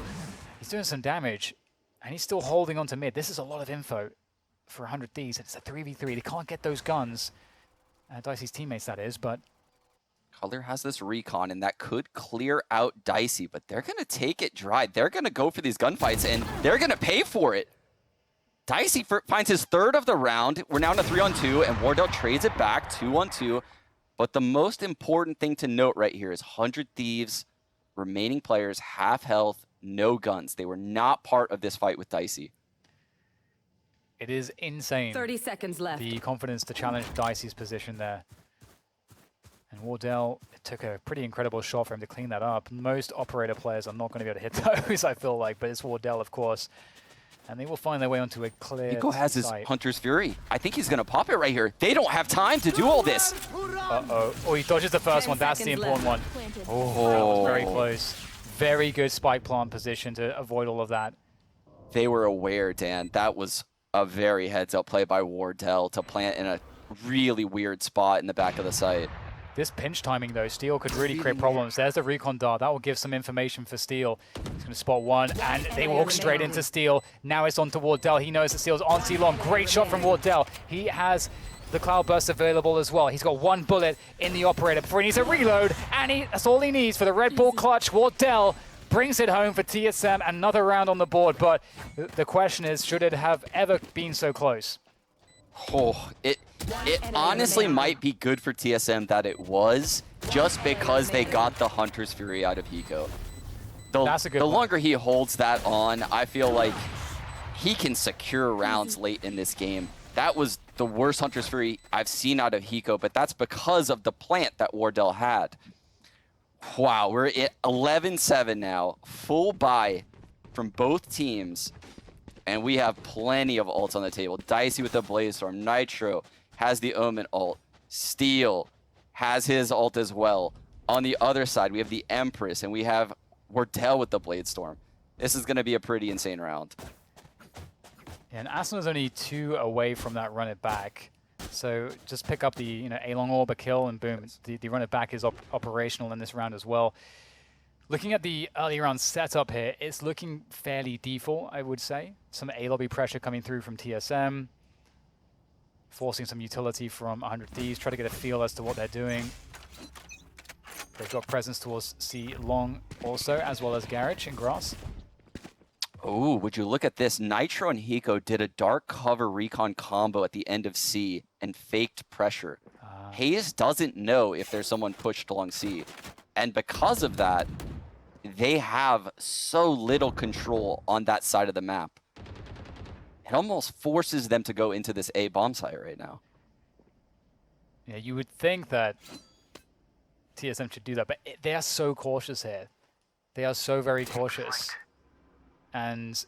he's doing some damage, and he's still holding on to mid. This is a lot of info for 100 Ds. It's a 3v3. They can't get those guns. Dicey's teammates, that is, but... Color has this recon, and that could clear out Dicey, but they're going to take it dry. They're going to go for these gunfights, and they're going to pay for it. Dicey finds his 3rd of the round. We're now in a 3-on-2, and Wardell trades it back 2-on-2. But the most important thing to note right here is 100 Thieves, remaining players, half health, no guns. They were not part of this fight with Dicey. It is insane. 30 seconds left. The confidence to challenge Dicey's position there. And Wardell, it took a pretty incredible shot for him to clean that up. Most operator players are not going to be able to hit those, I feel like, but it's Wardell, of course. And they will find their way onto a clear Hiko has his site. Hunter's Fury. I think he's going to pop it right here. They don't have time to do all this. Uh-oh. Oh, he dodges the first one. That's the important one. Oh, that was very close. Very good spike plant position to avoid all of that. They were aware, Dan. That was a very heads-up play by Wardell to plant in a really weird spot in the back of the site. This pinch timing, though, Steel could really create problems. There's the recon dart. That will give some information for Steel. He's going to spot one, and they walk straight into Steel. Now it's on to Wardell. He knows that Steel's on C-Long. Great shot from Wardell. He has the Cloudburst available as well. He's got 1 bullet in the operator before he needs a reload, and that's all he needs for the Red Bull clutch. Wardell brings it home for TSM. Another round on the board, but the question is, should it have ever been so close? Oh, it honestly might be good for TSM that it was, just because they got the Hunter's Fury out of Hiko. That's a good The one. longer he holds that on, I feel like he can secure rounds late in this game. That was the worst Hunter's Fury I've seen out of Hiko, but that's because of the plant that Wardell had. Wow, we're at 11-7 now. Full buy from both teams. And we have plenty of ults on the table. Dicey with the Blaze Storm. Nitro has the Omen ult. Steel has his ult as well. On the other side, we have the Empress, and we have Wardell with the Blade Storm. This is going to be a pretty insane round. And Asuna's only 2 away from that run it back. So just pick up the A-Long Orb, a kill, and boom, the run it back is operational in this round as well. Looking at the early round setup here, it's looking fairly default, I would say. Some A-lobby pressure coming through from TSM, forcing some utility from 100 Thieves, try to get a feel as to what they're doing. They've got presence towards C long also, as well as Garage and Grass. Oh, would you look at this? Nitro and Hiko did a dark cover recon combo at the end of C and faked pressure. Hayes doesn't know if there's someone pushed along C. And because of that, they have so little control on that side of the map. It almost forces them to go into this A bomb site right now. Yeah, you would think that TSM should do that, but they are so cautious here. They are so very cautious. And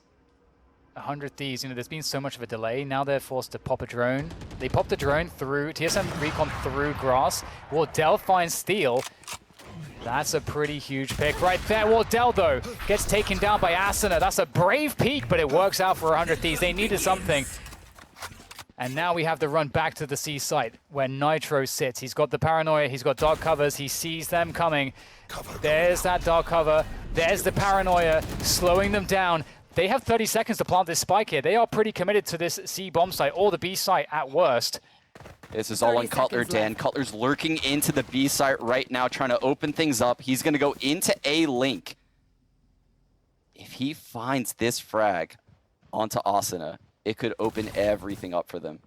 100 Thieves, you know, there's been so much of a delay. Now they're forced to pop a drone. They popped the drone through, TSM recon through Grass. Wardell finds Steel. That's a pretty huge pick right there. Wardell, though, gets taken down by Asuna. That's a brave peek, but it works out for 100 Thieves. They needed something. And now we have to run back to the C site where Nitro sits. He's got the paranoia, he's got dark covers, he sees them coming. There's that dark cover, there's the paranoia, slowing them down. They have 30 seconds to plant this spike here. They are pretty committed to this C bomb site, or the B site at worst. This is all on Cutler, Dan. Cutler's lurking into the B site right now, trying to open things up. He's going to go into A link. If he finds this frag onto Asuna, it could open everything up for them.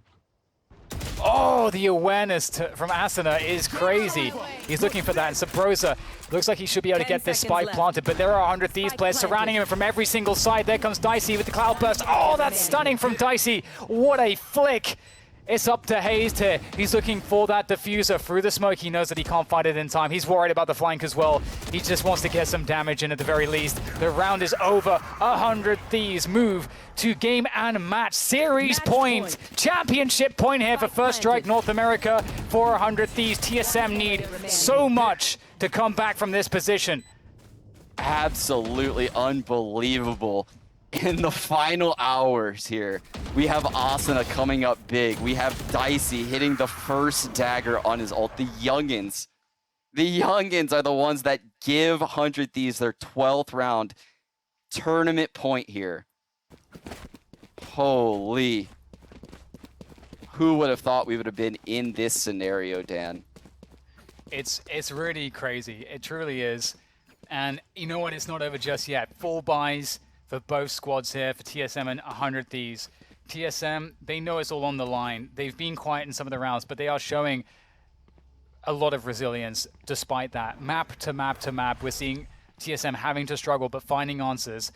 Oh, the awareness from Asuna is crazy. He's looking for that, and Sabrosa looks like he should be able to get this spike planted, but there are 100 Thieves players surrounding him from every single side. There comes Dicey with the cloud burst. Oh, that's stunning from Dicey. What a flick. It's up to Hayes here. He's looking for that diffuser through the smoke. He knows that he can't find it in time. He's worried about the flank as well. He just wants to get some damage in at the very least. The round is over. 100 Thieves move to game and match. Series point. Championship point here for First Strike North America for 100 Thieves. TSM need so much to come back from this position. Absolutely unbelievable. In the final hours here, we have Asuna coming up big. We have Dicey hitting the first dagger on his ult. The youngins are the ones that give 100 Thieves their 12th round tournament point here. Holy. Who would have thought we would have been in this scenario, Dan? It's really crazy. It truly is. And you know what? It's not over just yet. Full buys for both squads here, for TSM and 100 Thieves. TSM, they know it's all on the line. They've been quiet in some of the rounds, but they are showing a lot of resilience despite that. Map to map to map, we're seeing TSM having to struggle, but finding answers.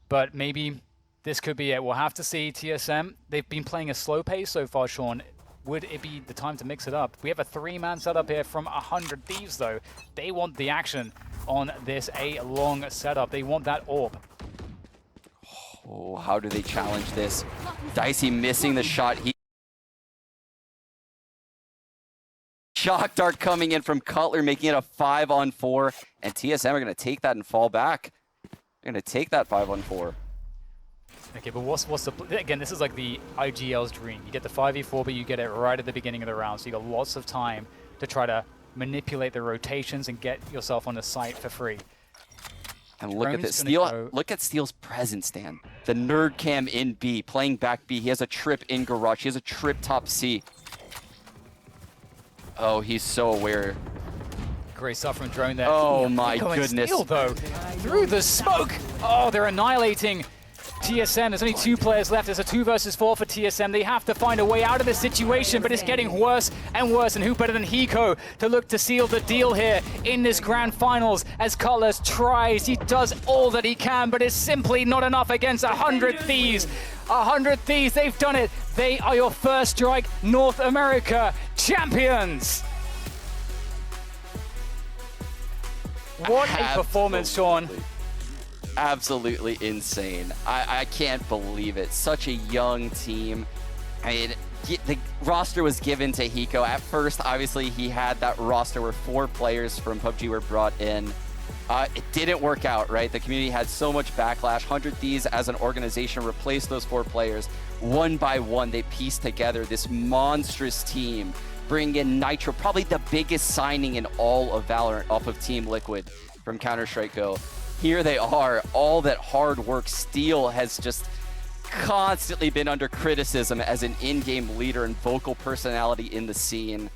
But maybe this could be it. We'll have to see. TSM, they've been playing a slow pace so far, Sean. Would it be the time to mix it up? We have a 3-man setup here from 100 Thieves, though. They want the action on this A-long setup. They want that orb. Oh, how do they challenge this? Dicey missing the shot. Shock Dart coming in from Cutler, making it a 5-on-4. And TSM are going to take that and fall back. They're going to take that 5-on-4. Okay, but what's the... Again, this is like the IGL's dream. You get the 5v4, but you get it right at the beginning of the round. So you got lots of time to try to manipulate the rotations and get yourself on the site for free. And look at this. Steel, look at Steel's presence, Dan. The nerd cam in B, playing back B. He has a trip in garage. He has a trip top C. Oh, he's so aware. Great stuff from drone there. Oh my goodness. Steel, though, through the smoke. Oh, they're annihilating TSM. There's only 2 players left. There's a 2 versus 4 for TSM. They have to find a way out of this situation, but it's getting worse and worse. And who better than Hiko to look to seal the deal here in this grand finals as Cutler tries. He does all that he can, but it's simply not enough against 100 Thieves. 100 Thieves, they've done it. They are your First Strike North America champions. What a performance, Sean. Absolutely insane. I can't believe it. Such a young team. I mean, the roster was given to Hiko. At first, obviously, he had that roster where 4 players from PUBG were brought in. It didn't work out, right? The community had so much backlash. 100 Thieves as an organization replaced those 4 players. One by one, they pieced together this monstrous team, bring in Nitro, probably the biggest signing in all of VALORANT off of Team Liquid. from Counter-Strike Go. Here they are, all that hard work. Steel has just constantly been under criticism as an in-game leader and vocal personality in the scene.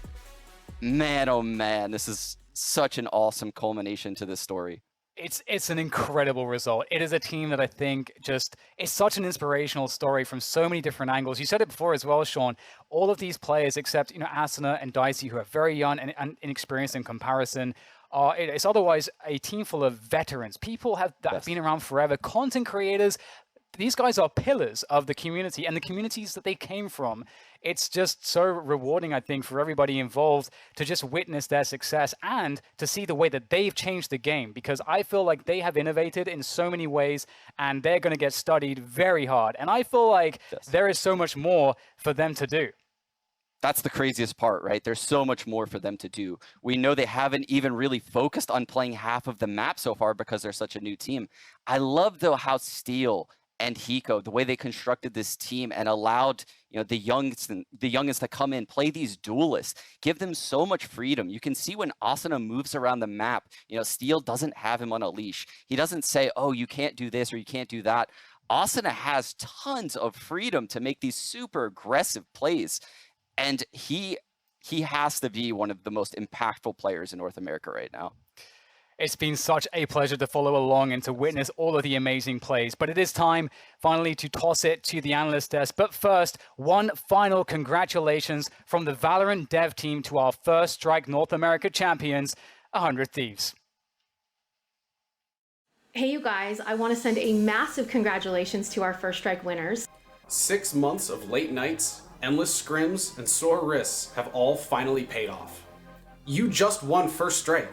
Man, oh man, this is such an awesome culmination to this story. It's an incredible result. It is a team that I think just is such an inspirational story from so many different angles. You said it before as well, Sean. All of these players, except Asuna and Dicey, who are very young and inexperienced in comparison, it's otherwise a team full of veterans. People that have been around forever, content creators. These guys are pillars of the community and the communities that they came from. It's just so rewarding, I think, for everybody involved to just witness their success and to see the way that they've changed the game, because I feel like they have innovated in so many ways and they're going to get studied very hard. And I feel like there is so much more for them to do. That's the craziest part, right? There's so much more for them to do. We know they haven't even really focused on playing half of the map so far because they're such a new team. I love, though, how Steel and Hiko, the way they constructed this team and allowed the youngest to come in, play these duelists, give them so much freedom. You can see when Asuna moves around the map, Steel doesn't have him on a leash. He doesn't say, oh, you can't do this or you can't do that. Asuna has tons of freedom to make these super aggressive plays. And he has to be one of the most impactful players in North America right now. It's been such a pleasure to follow along and to witness all of the amazing plays. But it is time, finally, to toss it to the analyst desk. But first, one final congratulations from the Valorant dev team to our First Strike North America champions, 100 Thieves. Hey, you guys, I want to send a massive congratulations to our First Strike winners. 6 months of late nights, endless scrims, and sore wrists have all finally paid off. You just won First Strike.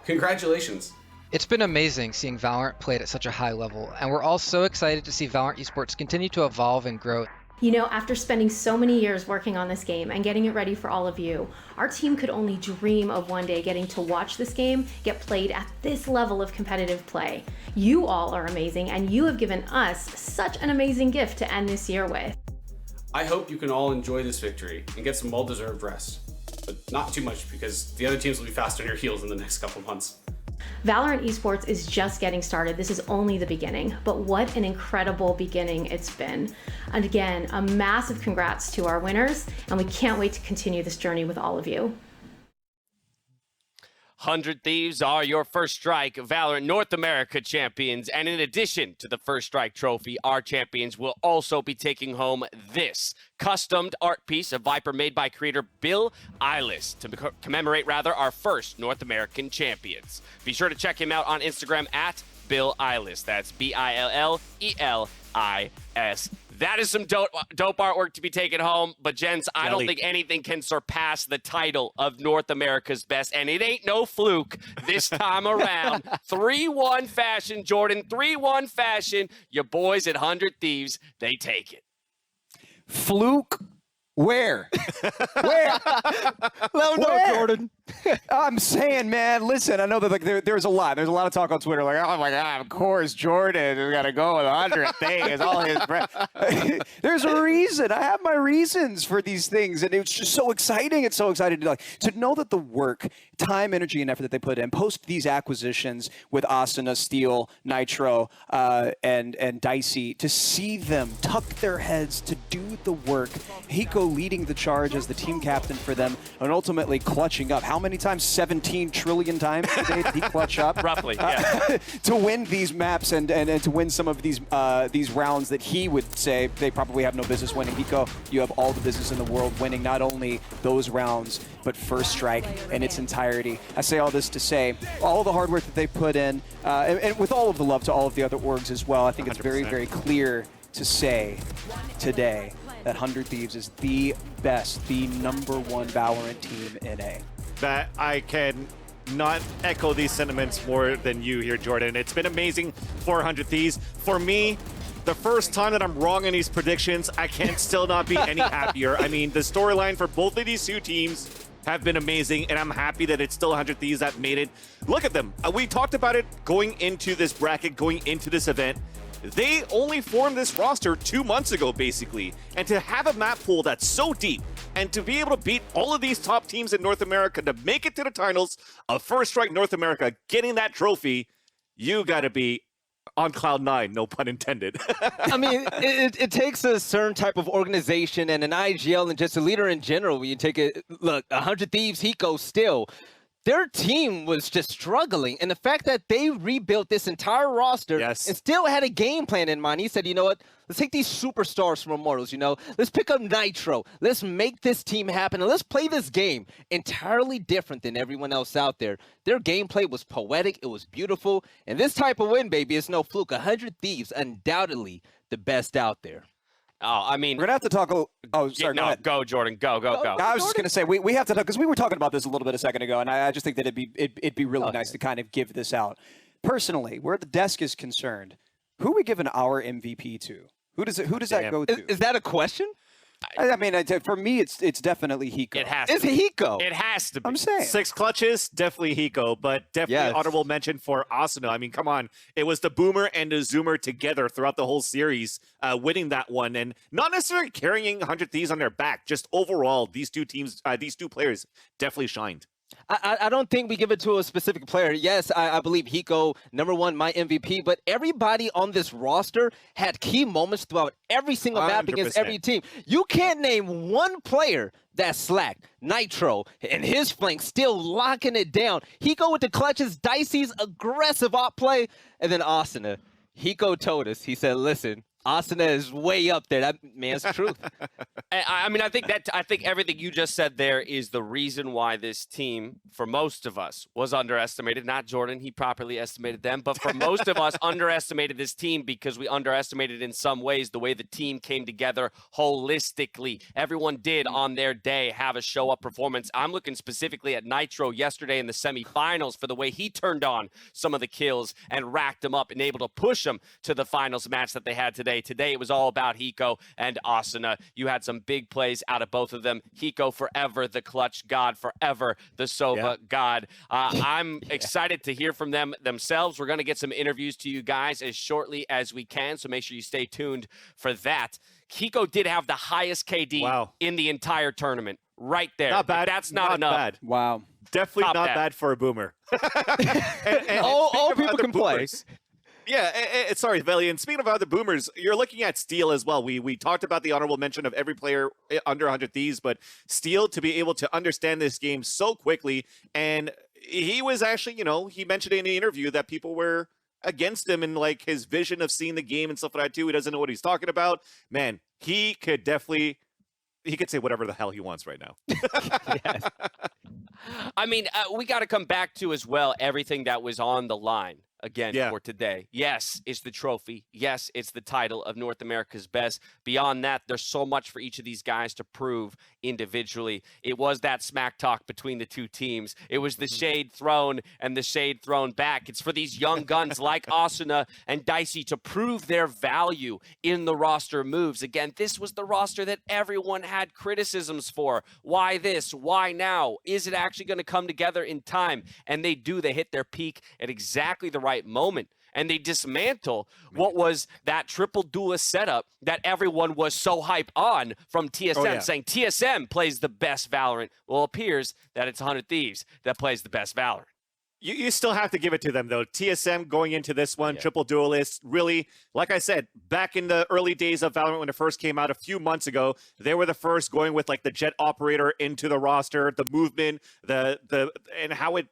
Congratulations. It's been amazing seeing Valorant played at such a high level, and we're all so excited to see Valorant esports continue to evolve and grow. After spending so many years working on this game and getting it ready for all of you, our team could only dream of one day getting to watch this game get played at this level of competitive play. You all are amazing, and you have given us such an amazing gift to end this year with. I hope you can all enjoy this victory and get some well-deserved rest. But not too much, because the other teams will be fast on your heels in the next couple months. Valorant esports is just getting started. This is only the beginning, but what an incredible beginning it's been. And again, a massive congrats to our winners, and we can't wait to continue this journey with all of you. 100 Thieves are your First Strike Valorant North America champions, and in addition to the First Strike trophy, our champions will also be taking home this customed art piece of Viper made by creator Bill Eilis to commemorate our first North American champions. Be sure to check him out on Instagram at Bill Eilis. That's BILLELIS. That is some dope artwork to be taken home. But, gents, I don't think anything can surpass the title of North America's best. And it ain't no fluke this time around. 3-1 fashion, Jordan. 3-1 fashion. Your boys at 100 Thieves, they take it. Fluke? Where? Where? Let him know, Jordan. I'm saying, man, listen, I know that there's a lot. There's a lot of talk on Twitter like, oh my God, of course, Jordan is going to go with 100 things. All his There's a reason. I have my reasons for these things. And it's just so exciting. It's so exciting to know that the work, time, energy, and effort that they put in, post these acquisitions with Asuna, Steel, Nitro, and Dicey, to see them tuck their heads to do the work. Hiko leading the charge as the team captain for them and ultimately clutching up. How many times? 17 trillion times today did he clutch up? Roughly, yeah. To win these maps and to win some of these rounds that he would say they probably have no business winning. Hiko, you have all the business in the world winning not only those rounds, but First Strike in its entirety. I say all this to say, all the hard work that they put in, and with all of the love to all of the other orgs as well, I think it's 100%. Very, very clear to say today that 100 Thieves is the best, the #1 Valorant team in A. That I can not echo these sentiments more than you here, Jordan. It's been amazing for 100 Thieves. For me, the first time that I'm wrong in these predictions, I can still not be any happier. I mean, the storyline for both of these two teams have been amazing, and I'm happy that it's still 100 Thieves that made it. Look at them. We talked about it going into this bracket, going into this event. They only formed this roster 2 months ago, basically. And to have a map pool that's so deep, And to be able to beat all of these top teams in North America, to make it to the finals of First Strike North America, getting that trophy, you got to be on cloud nine, no pun intended. I mean, it takes a certain type of organization and an IGL and just a leader in general. When you take it, look, 100 Thieves, Hiko still. Their team was just struggling, and the fact that they rebuilt this entire roster and still had a game plan in mind. He said, you know what, let's take these superstars from Immortals, let's pick up Nitro, let's make this team happen, and let's play this game entirely different than everyone else out there. Their gameplay was poetic, it was beautiful, and this type of win, baby, is no fluke. 100 Thieves, undoubtedly the best out there. Oh, I mean, we're gonna have to talk. Oh, sorry. No, go Jordan. Go. I was just gonna say we have to talk because we were talking about this a little bit a second ago, and I just think that it'd be really nice to kind of give this out. Personally, where the desk is concerned, who are we giving our MVP to? Who does that go to? Is that a question? I mean, for me, it's definitely Hiko. It has. It's Hiko. It has to be. I'm saying 6 clutches, definitely Hiko, but definitely honorable mention for Asuna. I mean, come on, it was the Boomer and the Zoomer together throughout the whole series, winning that one, and not necessarily carrying 100 Thieves on their back. Just overall, these two teams, these two players, definitely shined. I don't think we give it to a specific player. Yes, I believe Hiko, #1, my MVP, but everybody on this roster had key moments throughout every single map against every team. You can't name one player that slacked. Nitro and his flank still locking it down. Hiko with the clutches, Dicey's aggressive op play, and then Asuna. Hiko told us, he said, listen, Asuna is way up there. That man's truth. I mean, I think everything you just said there is the reason why this team, for most of us, was underestimated. Not Jordan, he properly estimated them, but for most of us, underestimated this team because we underestimated in some ways the way the team came together holistically. Everyone did on their day have a show-up performance. I'm looking specifically at Nitro yesterday in the semifinals for the way he turned on some of the kills and racked them up and able to push them to the finals match that they had today. Today, it was all about Hiko and Asuna. You had some big plays out of both of them. Hiko forever the clutch god, forever the Sova god. I'm excited to hear from them themselves. We're going to get some interviews to you guys as shortly as we can, so make sure you stay tuned for that. Hiko did have the highest KD in the entire tournament. Right there. Not bad. That's not enough. Bad. Wow. Definitely not bad for a Boomer. and all people can play. Yeah, sorry, Veli. And speaking of other Boomers, you're looking at Steel as well. We talked about the honorable mention of every player under 100 Thieves, but Steel to be able to understand this game so quickly, and he was actually, he mentioned in the interview that people were against him and like his vision of seeing the game and stuff like that too. He doesn't know what he's talking about. Man, he could say whatever the hell he wants right now. Yes. I mean, we got to come back to as well everything that was on the line again for today. Yes, it's the trophy. Yes, it's the title of North America's best. Beyond that, there's so much for each of these guys to prove individually. It was that smack talk between the two teams. It was the shade thrown and the shade thrown back. It's for these young guns like Asuna and Dicey to prove their value in the roster moves. Again, this was the roster that everyone had criticisms for. Why this? Why now? Is it actually going to come together in time? And they do. They hit their peak at exactly the right moment, and they dismantle what was that triple duelist setup that everyone was so hype on from TSM, saying TSM plays the best Valorant. Well, it appears that it's 100 Thieves that plays the best Valorant. You still have to give it to them, though. TSM going into this one, triple duelist, really, like I said, back in the early days of Valorant when it first came out a few months ago, they were the first going with like the jet operator into the roster, the movement, and how it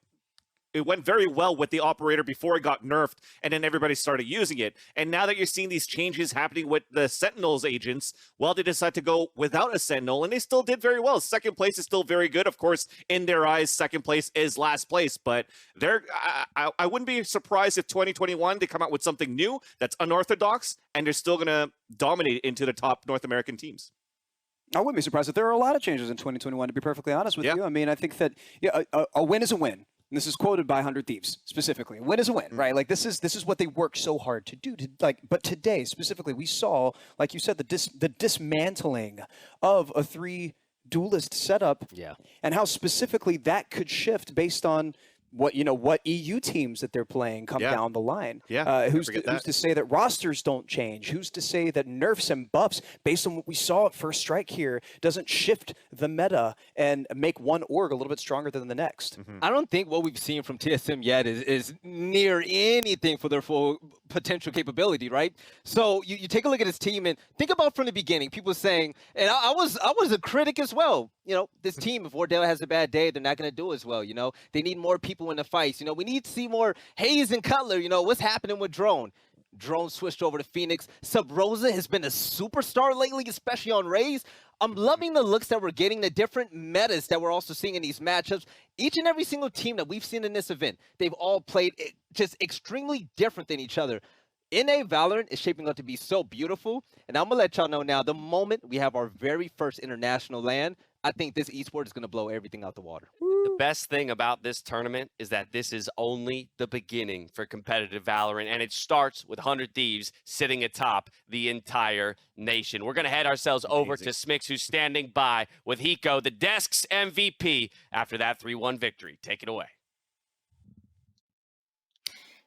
went very well with the operator before it got nerfed, and then everybody started using it. And now that you're seeing these changes happening with the Sentinels agents, well, they decided to go without a Sentinel, and they still did very well. Second place is still very good. Of course, in their eyes, second place is last place, but I wouldn't be surprised if 2021 they come out with something new that's unorthodox, and they're still going to dominate into the top North American teams. I wouldn't be surprised if there are a lot of changes in 2021, to be perfectly honest with you. I mean, I think that a win is a win. And this is quoted by 100 Thieves specifically. A win is a win, right? Like this is what they work so hard to do. But today specifically, we saw, like you said, the dismantling of a 3 duelist setup, and how specifically that could shift based on what EU teams that they're playing come Yeah. down the line. Yeah, Who's forget to, who's that. to say that rosters don't change? Who's to say that nerfs and buffs, based on what we saw at First Strike here, doesn't shift the meta and make one org a little bit stronger than the next? I don't think what we've seen from TSM yet is near anything for their full potential capability, right? So you take a look at his team and think about from the beginning. People saying, and I was a critic as well. This team, if Wardell has a bad day, they're not going to do as well. They need more people in the fights. We need to see more Hayes and Cutler. What's happening with Drone? Drone switched over to Phoenix. Sub Rosa has been a superstar lately, especially on Raze. I'm loving the looks that we're getting, the different metas that we're also seeing in these matchups. Each and every single team that we've seen in this event, they've all played just extremely different than each other. NA Valorant is shaping up to be so beautiful, and I'm going to let y'all know now, the moment we have our very first international LAN, I think this esport is going to blow everything out the water. The best thing about this tournament is that this is only the beginning for competitive Valorant, and it starts with 100 Thieves sitting atop the entire nation. We're going to head ourselves over to Smix, who's standing by with Hiko, the desk's MVP, after that 3-1 victory. Take it away.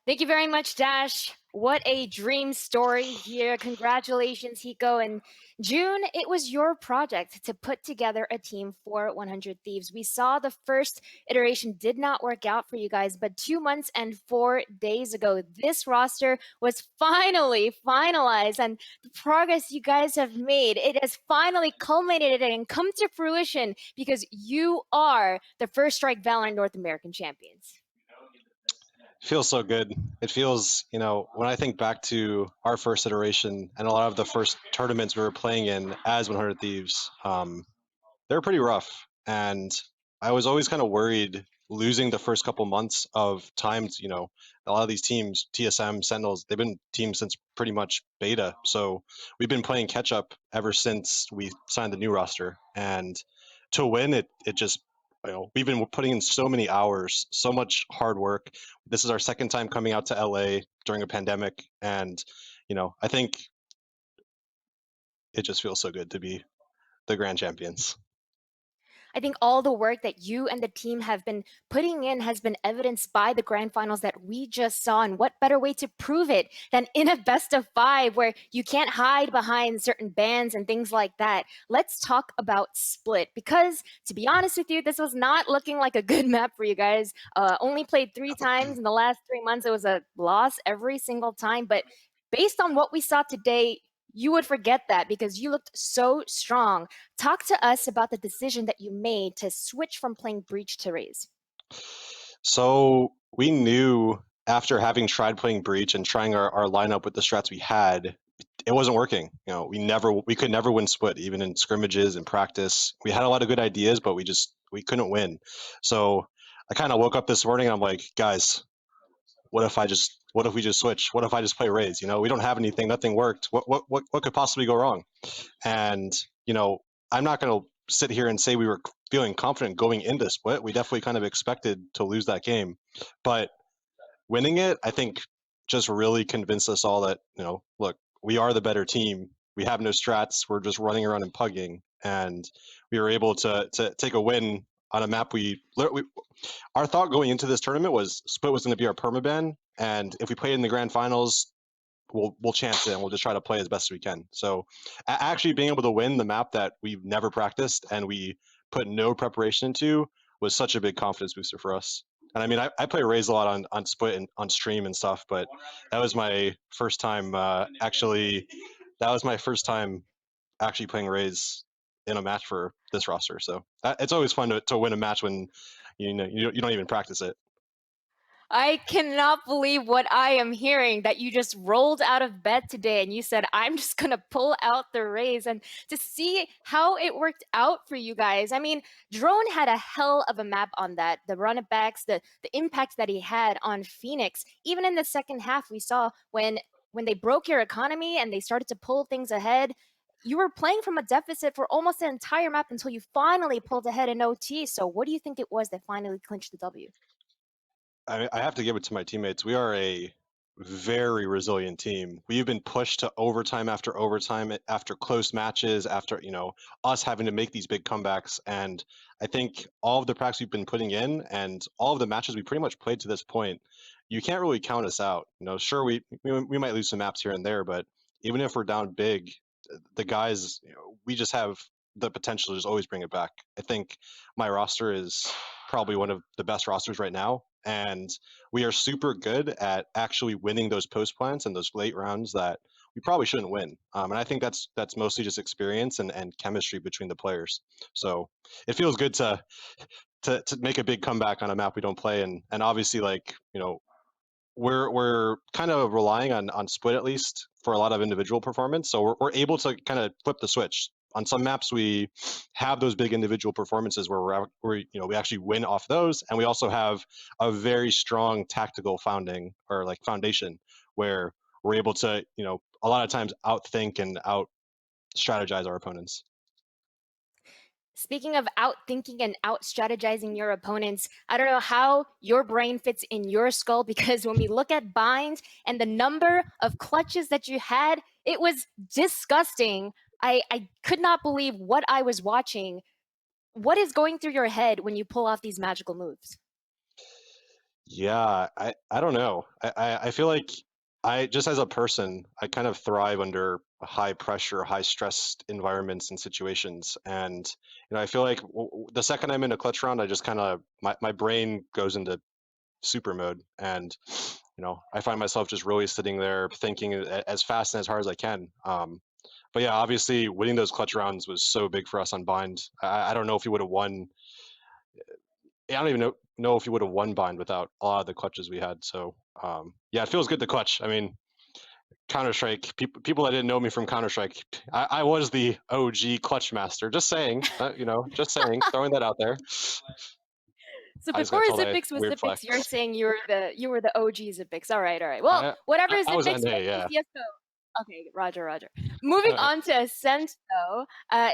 Thank you very much, Dash. What a dream story here. Congratulations, Hiko. And June, it was your project to put together a team for 100 Thieves. We saw the first iteration did not work out for you guys, but 2 months and 4 days ago, this roster was finally finalized. And the progress you guys have made, it has finally culminated and come to fruition because you are the First Strike Valorant North American champions. Feels so good. It feels, when I think back to our first iteration and a lot of the first tournaments we were playing in as 100 Thieves, they were pretty rough. And I was always kind of worried losing the first couple months of times, a lot of these teams, TSM, Sentinels, they've been teams since pretty much beta. So we've been playing catch up ever since we signed the new roster. And to win, it just, we've been putting in so many hours, so much hard work. This is our second time coming out to LA during a pandemic. And, I think it just feels so good to be the grand champions. I think all the work that you and the team have been putting in has been evidenced by the grand finals that we just saw. And what better way to prove it than in a best of 5 where you can't hide behind certain bans and things like that. Let's talk about Split, because to be honest with you, this was not looking like a good map for you guys. Only played 3 times in the last 3 months. It was a loss every single time. But based on what we saw today, you would forget that because you looked so strong. Talk to us about the decision that you made to switch from playing Breach to Raze. So we knew after having tried playing Breach and trying our lineup with the strats we had, it wasn't working. We could never win Split, even in scrimmages and practice. We had a lot of good ideas, but we couldn't win. So I kind of woke up this morning and I'm like, guys, what if we just switch? What if I just play Raze? We don't have anything, nothing worked. What could possibly go wrong? And, I'm not going to sit here and say we were feeling confident going into Split. We definitely kind of expected to lose that game, but winning it, I think, just really convinced us all that, look, we are the better team. We have no strats. We're just running around and pugging, and we were able to take a win on a map. Our thought going into this tournament was Split was going to be our permaban, and if we played in the grand finals, we'll chance it and we'll just try to play as best we can. So actually being able to win the map that we've never practiced and we put no preparation into was such a big confidence booster for us. And I mean, I play Raze a lot on Split and on stream and stuff, but that was my first time actually playing Raze in a match for this roster. So it's always fun to win a match when you don't even practice it. I cannot believe what I am hearing, that you just rolled out of bed today and you said, I'm just going to pull out the Raze, and to see how it worked out for you guys. I mean, Drone had a hell of a map on that. The run-it-backs, the impact that he had on Phoenix. Even in the second half, we saw when they broke your economy and they started to pull things ahead, you were playing from a deficit for almost the entire map until you finally pulled ahead in OT. So what do you think it was that finally clinched the W? I have to give it to my teammates. We are a very resilient team. We've been pushed to overtime after overtime, after close matches, after, us having to make these big comebacks. And I think all of the practice we've been putting in and all of the matches we pretty much played to this point, you can't really count us out. Sure, we might lose some maps here and there, but even if we're down big, the guys, we just have the potential to just always bring it back. I think my roster is probably one of the best rosters right now, and we are super good at actually winning those post plants and those late rounds that we probably shouldn't win. And I think that's mostly just experience and chemistry between the players. So it feels good to make a big comeback on a map we don't play, and obviously, like, we're kind of relying on split, at least for a lot of individual performance. So we're able to kind of flip the switch. On some maps, we have those big individual performances where we actually win off those, and we also have a very strong tactical foundation where we're able to, a lot of times outthink and out strategize our opponents. Speaking of outthinking and out strategizing your opponents, I don't know how your brain fits in your skull, because when we look at Bind and the number of clutches that you had, it was disgusting. I could not believe what I was watching. What is going through your head when you pull off these magical moves? Yeah, I don't know. I feel like I just, as a person, I kind of thrive under high pressure, high stressed environments and situations. And I feel like the second I'm in a clutch round, I just kind of my brain goes into super mode, and I find myself just really sitting there thinking as fast and as hard as I can. But yeah, obviously winning those clutch rounds was so big for us on Bind. I don't know if we would have won. I don't even know if he would have won Bind without a lot of the clutches we had. So yeah, it feels good to clutch. I mean, Counter Strike. People that didn't know me from Counter Strike, I was the OG clutch master. Just saying, just saying, throwing that out there. So I just before got told I had Zipix was weird Zipix, flex. you're saying you were the OG Zipix. All right, all right. Well, whatever I was Zipix NA, was yeah. CS:GO. Okay, Roger, Roger. Moving on to Ascent, though,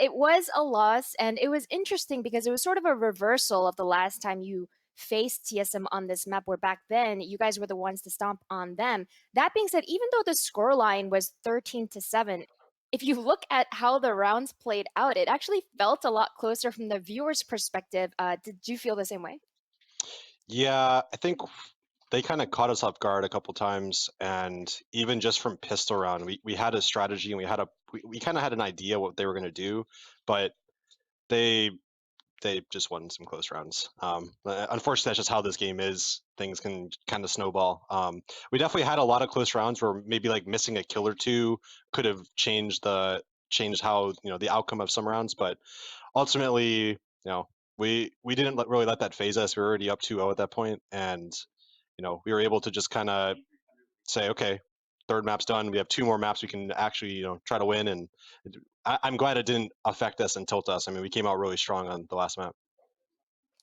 it was a loss, and it was interesting because it was sort of a reversal of the last time you faced TSM on this map, where back then you guys were the ones to stomp on them. That being said, even though the scoreline was 13-7, if you look at how the rounds played out, it actually felt a lot closer from the viewer's perspective. Did you feel the same way? Yeah, I think they kind of caught us off guard a couple times, and even just from pistol round, we had a strategy, and we kind of had an idea what they were going to do, but they just won some close rounds. Unfortunately, that's just how this game is. Things can kind of snowball. We definitely had a lot of close rounds where maybe like missing a kill or two could have changed how the outcome of some rounds, but ultimately, we didn't really let that phase us. We were already up 2-0 at that point, and we were able to just kind of say, okay, third map's done. We have 2 more maps we can actually try to win, and I'm glad it didn't affect us and tilt us. I mean, we came out really strong on the last map.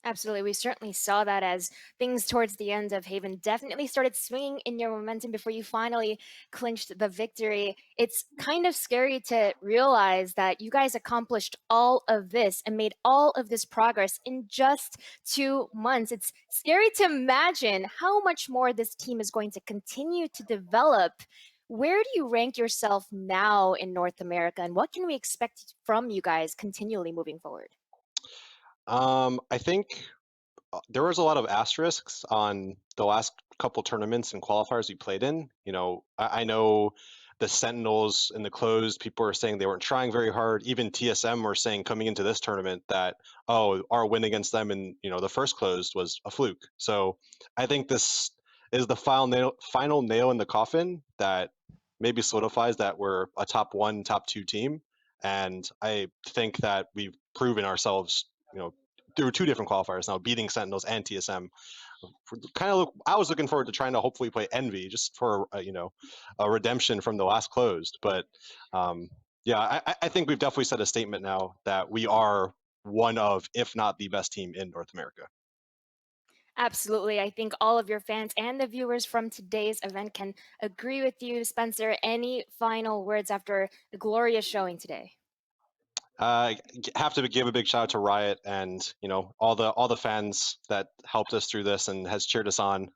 Absolutely. We certainly saw that as things towards the end of Haven definitely started swinging in your momentum before you finally clinched the victory. It's kind of scary to realize that you guys accomplished all of this and made all of this progress in just 2 months. It's scary to imagine how much more this team is going to continue to develop. Where do you rank yourself now in North America, and what can we expect from you guys continually moving forward? I think there was a lot of asterisks on the last couple tournaments and qualifiers we played in. I know the Sentinels in the closed, people were saying they weren't trying very hard. Even TSM were saying coming into this tournament that, oh, our win against them in the first closed was a fluke. So I think this is the final nail in the coffin that maybe solidifies that we're a top 1, top 2 team. And I think that we've proven ourselves, through 2 different qualifiers now, beating Sentinels and TSM. I was looking forward to trying to hopefully play Envy just for a redemption from the last closed. But yeah, I think we've definitely set a statement now that we are one of, if not the best team in North America. Absolutely. I think all of your fans and the viewers from today's event can agree with you. Spencer, any final words after the glorious showing today? Have to give a big shout out to Riot and all the fans that helped us through this and has cheered us on.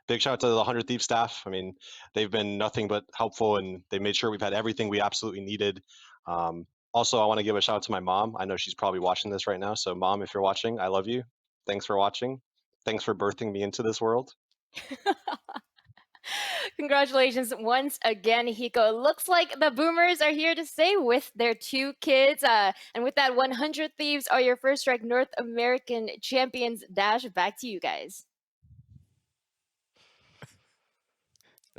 Big shout out to the 100 Thieves staff. I mean, they've been nothing but helpful, and they made sure we've had everything we absolutely needed. Also, I want to give a shout out to my mom. I know she's probably watching this right now. So, Mom, if you're watching, I love you. Thanks for watching. Thanks for birthing me into this world. Congratulations once again, Hiko. It looks like the Boomers are here to stay with their 2 kids. And with that, 100 Thieves are your first strike North American champions. Dash, back to you guys.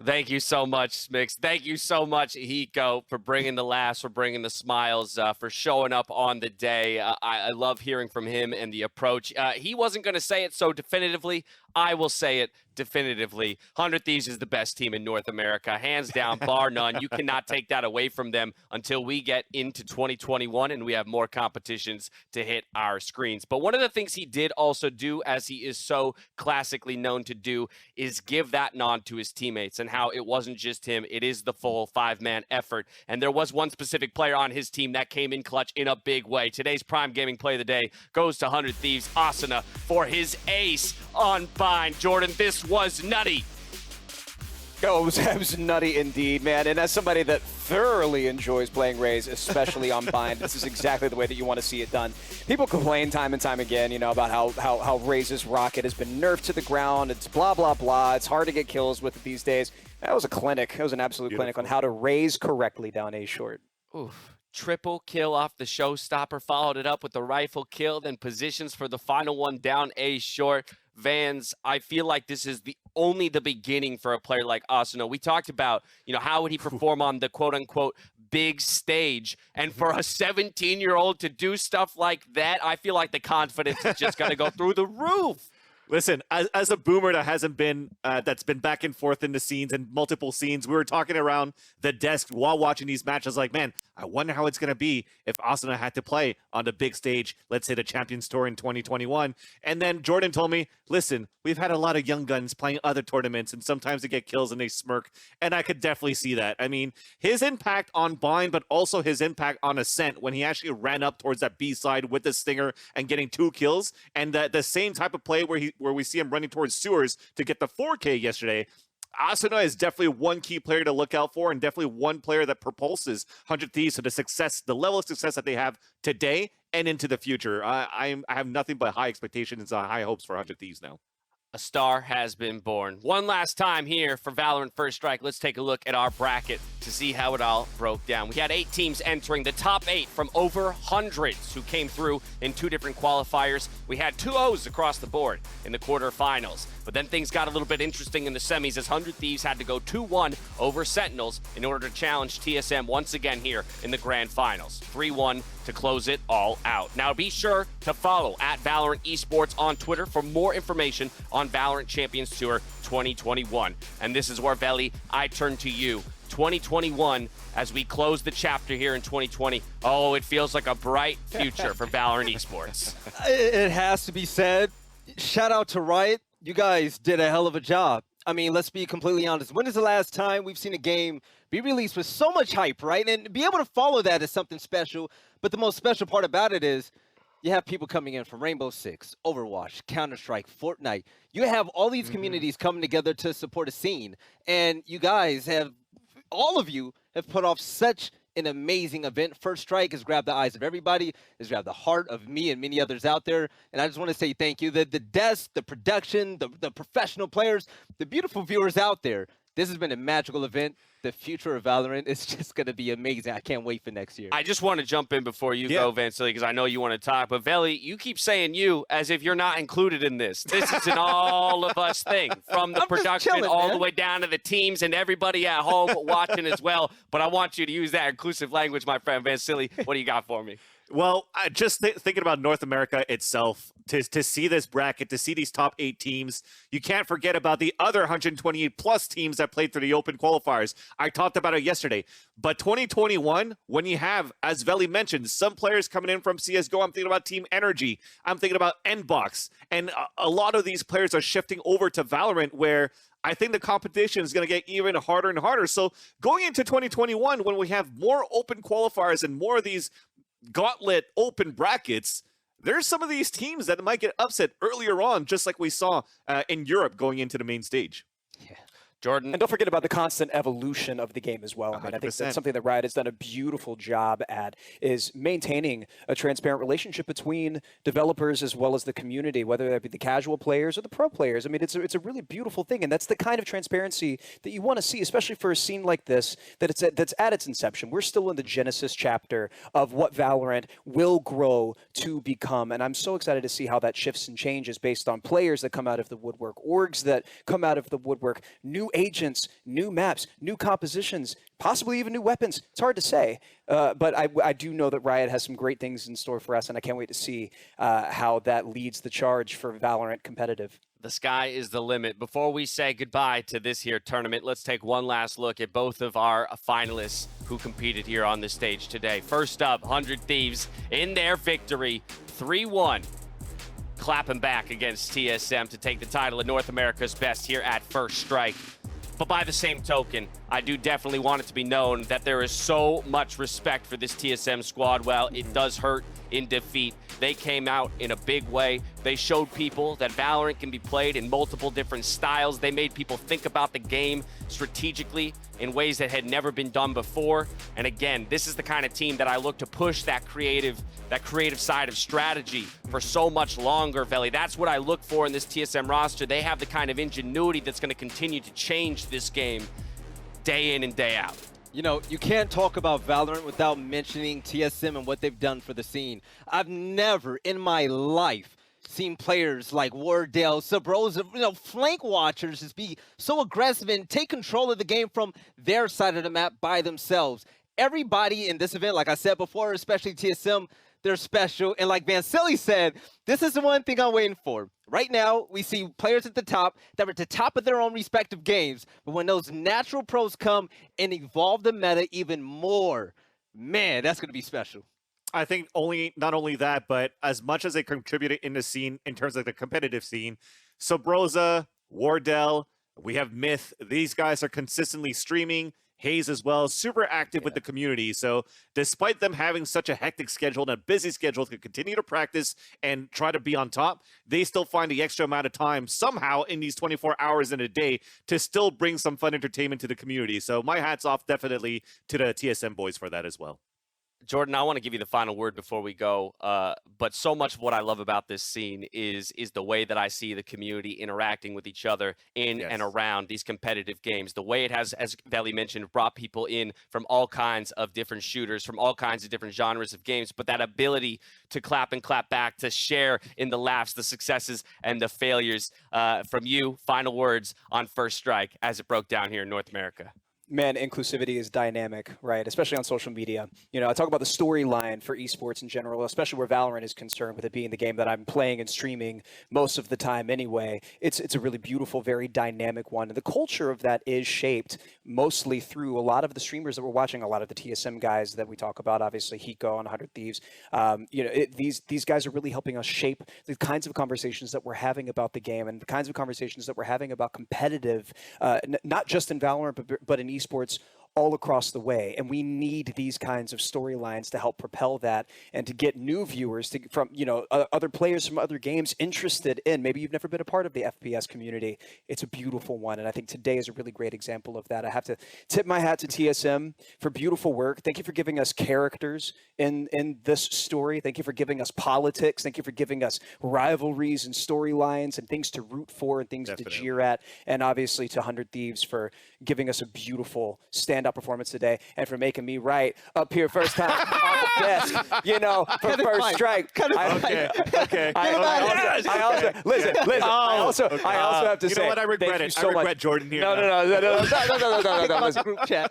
Thank you so much, Smix. Thank you so much, Hiko, for bringing the laughs, for bringing the smiles, for showing up on the day. I love hearing from him and the approach. He wasn't going to say it so definitively. I will say it definitively. 100 Thieves is the best team in North America, hands down, bar none. You cannot take that away from them until we get into 2021 and we have more competitions to hit our screens. But one of the things he did also do, as he is so classically known to do, is give that nod to his teammates and how it wasn't just him. It is the full 5-man effort. And there was one specific player on his team that came in clutch in a big way. Today's Prime Gaming Play of the Day goes to 100 Thieves Asuna for his ace on Bind. Jordan, this was nutty. Oh, it was nutty indeed, man. And as somebody that thoroughly enjoys playing Raze, especially on Bind, this is exactly the way that you want to see it done. People complain time and time again, about how Raze's rocket has been nerfed to the ground. It's blah, blah, blah. It's hard to get kills with it these days. That was a clinic. That was an absolute clinic on how to Raze correctly down A short. Oof. Triple kill off the showstopper, followed it up with the rifle kill, then positions for the final one down A short. Vans, I feel like this is only the beginning for a player like Asuna. We talked about, how would he perform on the quote-unquote big stage, and for a 17-year-old to do stuff like that, I feel like the confidence is just going to go through the roof. Listen, as a boomer that hasn't been, that's been back and forth in the scenes and multiple scenes, we were talking around the desk while watching these matches like, man, I wonder how it's going to be if Asuna had to play on the big stage, let's say the Champions Tour in 2021. And then Jordan told me, listen, we've had a lot of young guns playing other tournaments, and sometimes they get kills and they smirk, and I could definitely see that. I mean, his impact on Bind, but also his impact on Ascent when he actually ran up towards that B side with the Stinger and getting 2 kills, and the same type of play where we see him running towards sewers to get the 4K yesterday. Asuna is definitely one key player to look out for, and definitely one player that propulses 100 Thieves to the level of success that they have today and into the future. I have nothing but high expectations and high hopes for 100 Thieves now. A star has been born. One last time here for Valorant First Strike. Let's take a look at our bracket to see how it all broke down. We had 8 teams entering, the top 8 from over hundreds who came through in 2 different qualifiers. We had 2 O's across the board in the quarterfinals. But then things got a little bit interesting in the semis as 100 Thieves had to go 2-1 over Sentinels in order to challenge TSM once again here in the grand finals. 3-1 to close it all out. Now be sure to follow at Valorant Esports on Twitter for more information on Valorant Champions Tour 2021. And this is where, Veli, I turn to you. 2021, as we close the chapter here in 2020, oh, it feels like a bright future for Valorant Esports. It has to be said. Shout out to Riot. You guys did a hell of a job. I mean, let's be completely honest. When is the last time we've seen a game be released with so much hype, right? And be able to follow that is something special. But the most special part about it is you have people coming in from Rainbow Six, Overwatch, Counter-Strike, Fortnite. You have all these communities coming together to support a scene. And you guys have, all of you have put off such an amazing event. First Strike has grabbed the eyes of everybody, has grabbed the heart of me and many others out there. And I just want to say thank you. The desk, the production, the professional players, the beautiful viewers out there. This has been a magical event. The future of Valorant is just going to be amazing. I can't wait for next year. I just want to jump in before you go, Vansily, because I know you want to talk. But Veli, you keep saying you as if you're not included in this. This is an all of us thing, from the production all the way down to the teams and everybody at home watching as well. But I want you to use that inclusive language, my friend Vansily. What do you got for me? Well, just thinking about North America itself, to see this bracket, to see these top 8 teams, you can't forget about the other 128 plus teams that played through the open qualifiers. I talked about it yesterday. But 2021, when you have, as Veli mentioned, some players coming in from CSGO, I'm thinking about Team Energy, I'm thinking about Nbox, and a lot of these players are shifting over to Valorant, where I think the competition is going to get even harder and harder. So going into 2021, when we have more open qualifiers and more of these gauntlet open brackets, there's some of these teams that might get upset earlier on, just like we saw in Europe going into the main stage. Jordan. And don't forget about the constant evolution of the game as well. I mean, I think 100%. that's something that Riot has done a beautiful job at, is maintaining a transparent relationship between developers as well as the community, whether that be the casual players or the pro players. I mean, it's a really beautiful thing, and that's the kind of transparency that you want to see, especially for a scene like this that's at its inception. We're still in the Genesis chapter of what Valorant will grow to become, and I'm so excited to see how that shifts and changes based on players that come out of the woodwork, orgs that come out of the woodwork, new agents, new maps, new compositions, possibly even new weapons. It's hard to say, but I do know that Riot has some great things in store for us, and I can't wait to see how that leads the charge for Valorant competitive. The sky is the limit. Before we say goodbye to this here tournament, let's take one last look at both of our finalists who competed here on the stage today. First up, 100 Thieves in their victory, 3-1. Clapping back against TSM to take the title of North America's best here at First Strike. But by the same token, I do definitely want it to be known that there is so much respect for this TSM squad. While it does hurt in defeat, they came out in a big way. They showed people that Valorant can be played in multiple different styles. They made people think about the game strategically in ways that had never been done before. And again, this is the kind of team that I look to push that creative side of strategy for so much longer, Veli. That's what I look for in this TSM roster. They have the kind of ingenuity that's going to continue to change this game day in and day out. You know, you can't talk about Valorant without mentioning TSM and what they've done for the scene. I've never in my life seen players like Wardell, Sabrosa, flank watchers just be so aggressive and take control of the game from their side of the map by themselves. Everybody in this event, like I said before, especially TSM, they're special. And like Vansili said, this is the one thing I'm waiting for. Right now, we see players at the top that are at the top of their own respective games. But when those natural pros come and evolve the meta even more, man, that's going to be special. I think not only that, but as much as they contributed in the scene in terms of the competitive scene, Sabrosa, Wardell, we have Myth. These guys are consistently streaming. Hayes as well, super active with the community. So despite them having such a hectic schedule and a busy schedule to continue to practice and try to be on top, they still find the extra amount of time somehow in these 24 hours in a day to still bring some fun entertainment to the community. So my hat's off definitely to the TSM boys for that as well. Jordan, I want to give you the final word before we go, but so much of what I love about this scene is the way that I see the community interacting with each other in and around these competitive games. The way it has, as Veli mentioned, brought people in from all kinds of different shooters, from all kinds of different genres of games, but that ability to clap and clap back, to share in the laughs, the successes, and the failures. From you, final words on First Strike as it broke down here in North America. Man, inclusivity is dynamic, right? Especially on social media. You know, I talk about the storyline for esports in general, especially where Valorant is concerned, with it being the game that I'm playing and streaming most of the time anyway. It's a really beautiful, very dynamic one. And the culture of that is shaped mostly through a lot of the streamers that we're watching, a lot of the TSM guys that we talk about, obviously Hiko and 100 Thieves. These guys are really helping us shape the kinds of conversations that we're having about the game and the kinds of conversations that we're having about competitive, not just in Valorant, but in esports all across the way. And we need these kinds of storylines to help propel that and to get new viewers from other players from other games interested in, maybe you've never been a part of the FPS community. It's a beautiful one, and I think today is a really great example of that. I have to tip my hat to TSM for beautiful work. Thank you for giving us characters in this story. Thank you for giving us politics. Thank you for giving us rivalries and storylines and things to root for and things to jeer at. And obviously to 100 Thieves for giving us a beautiful standout performance today, and for making me right up here first time on the desk, for First Strike. Okay. I also have to say, you know what? I regret it. I regret Jordan here. No. Group chat.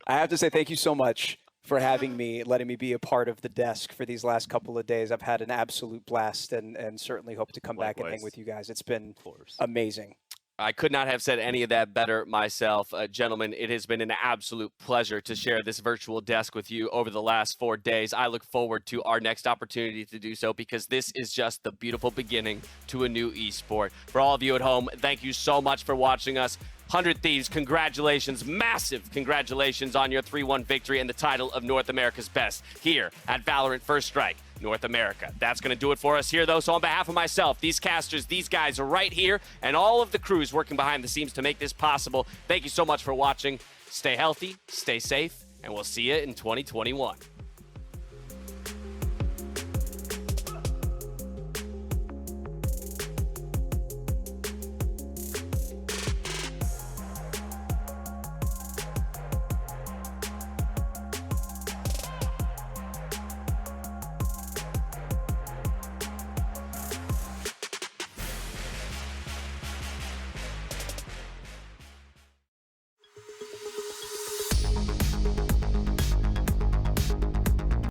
I have to say thank you so much for having me, letting me be a part of the desk for these last couple of days. I've had an absolute blast, and certainly hope to come back and hang with you guys. It's been amazing. I could not have said any of that better myself. Gentlemen, it has been an absolute pleasure to share this virtual desk with you over the last 4 days. I look forward to our next opportunity to do so, because this is just the beautiful beginning to a new esport. For all of you at home, thank you so much for watching us. 100 Thieves, congratulations, massive congratulations on your 3-1 victory and the title of North America's Best here at Valorant First Strike North America. That's going to do it for us here, though. So on behalf of myself, these casters, these guys are right here, and all of the crews working behind the scenes to make this possible. Thank you so much for watching. Stay healthy, stay safe, and we'll see you in 2021.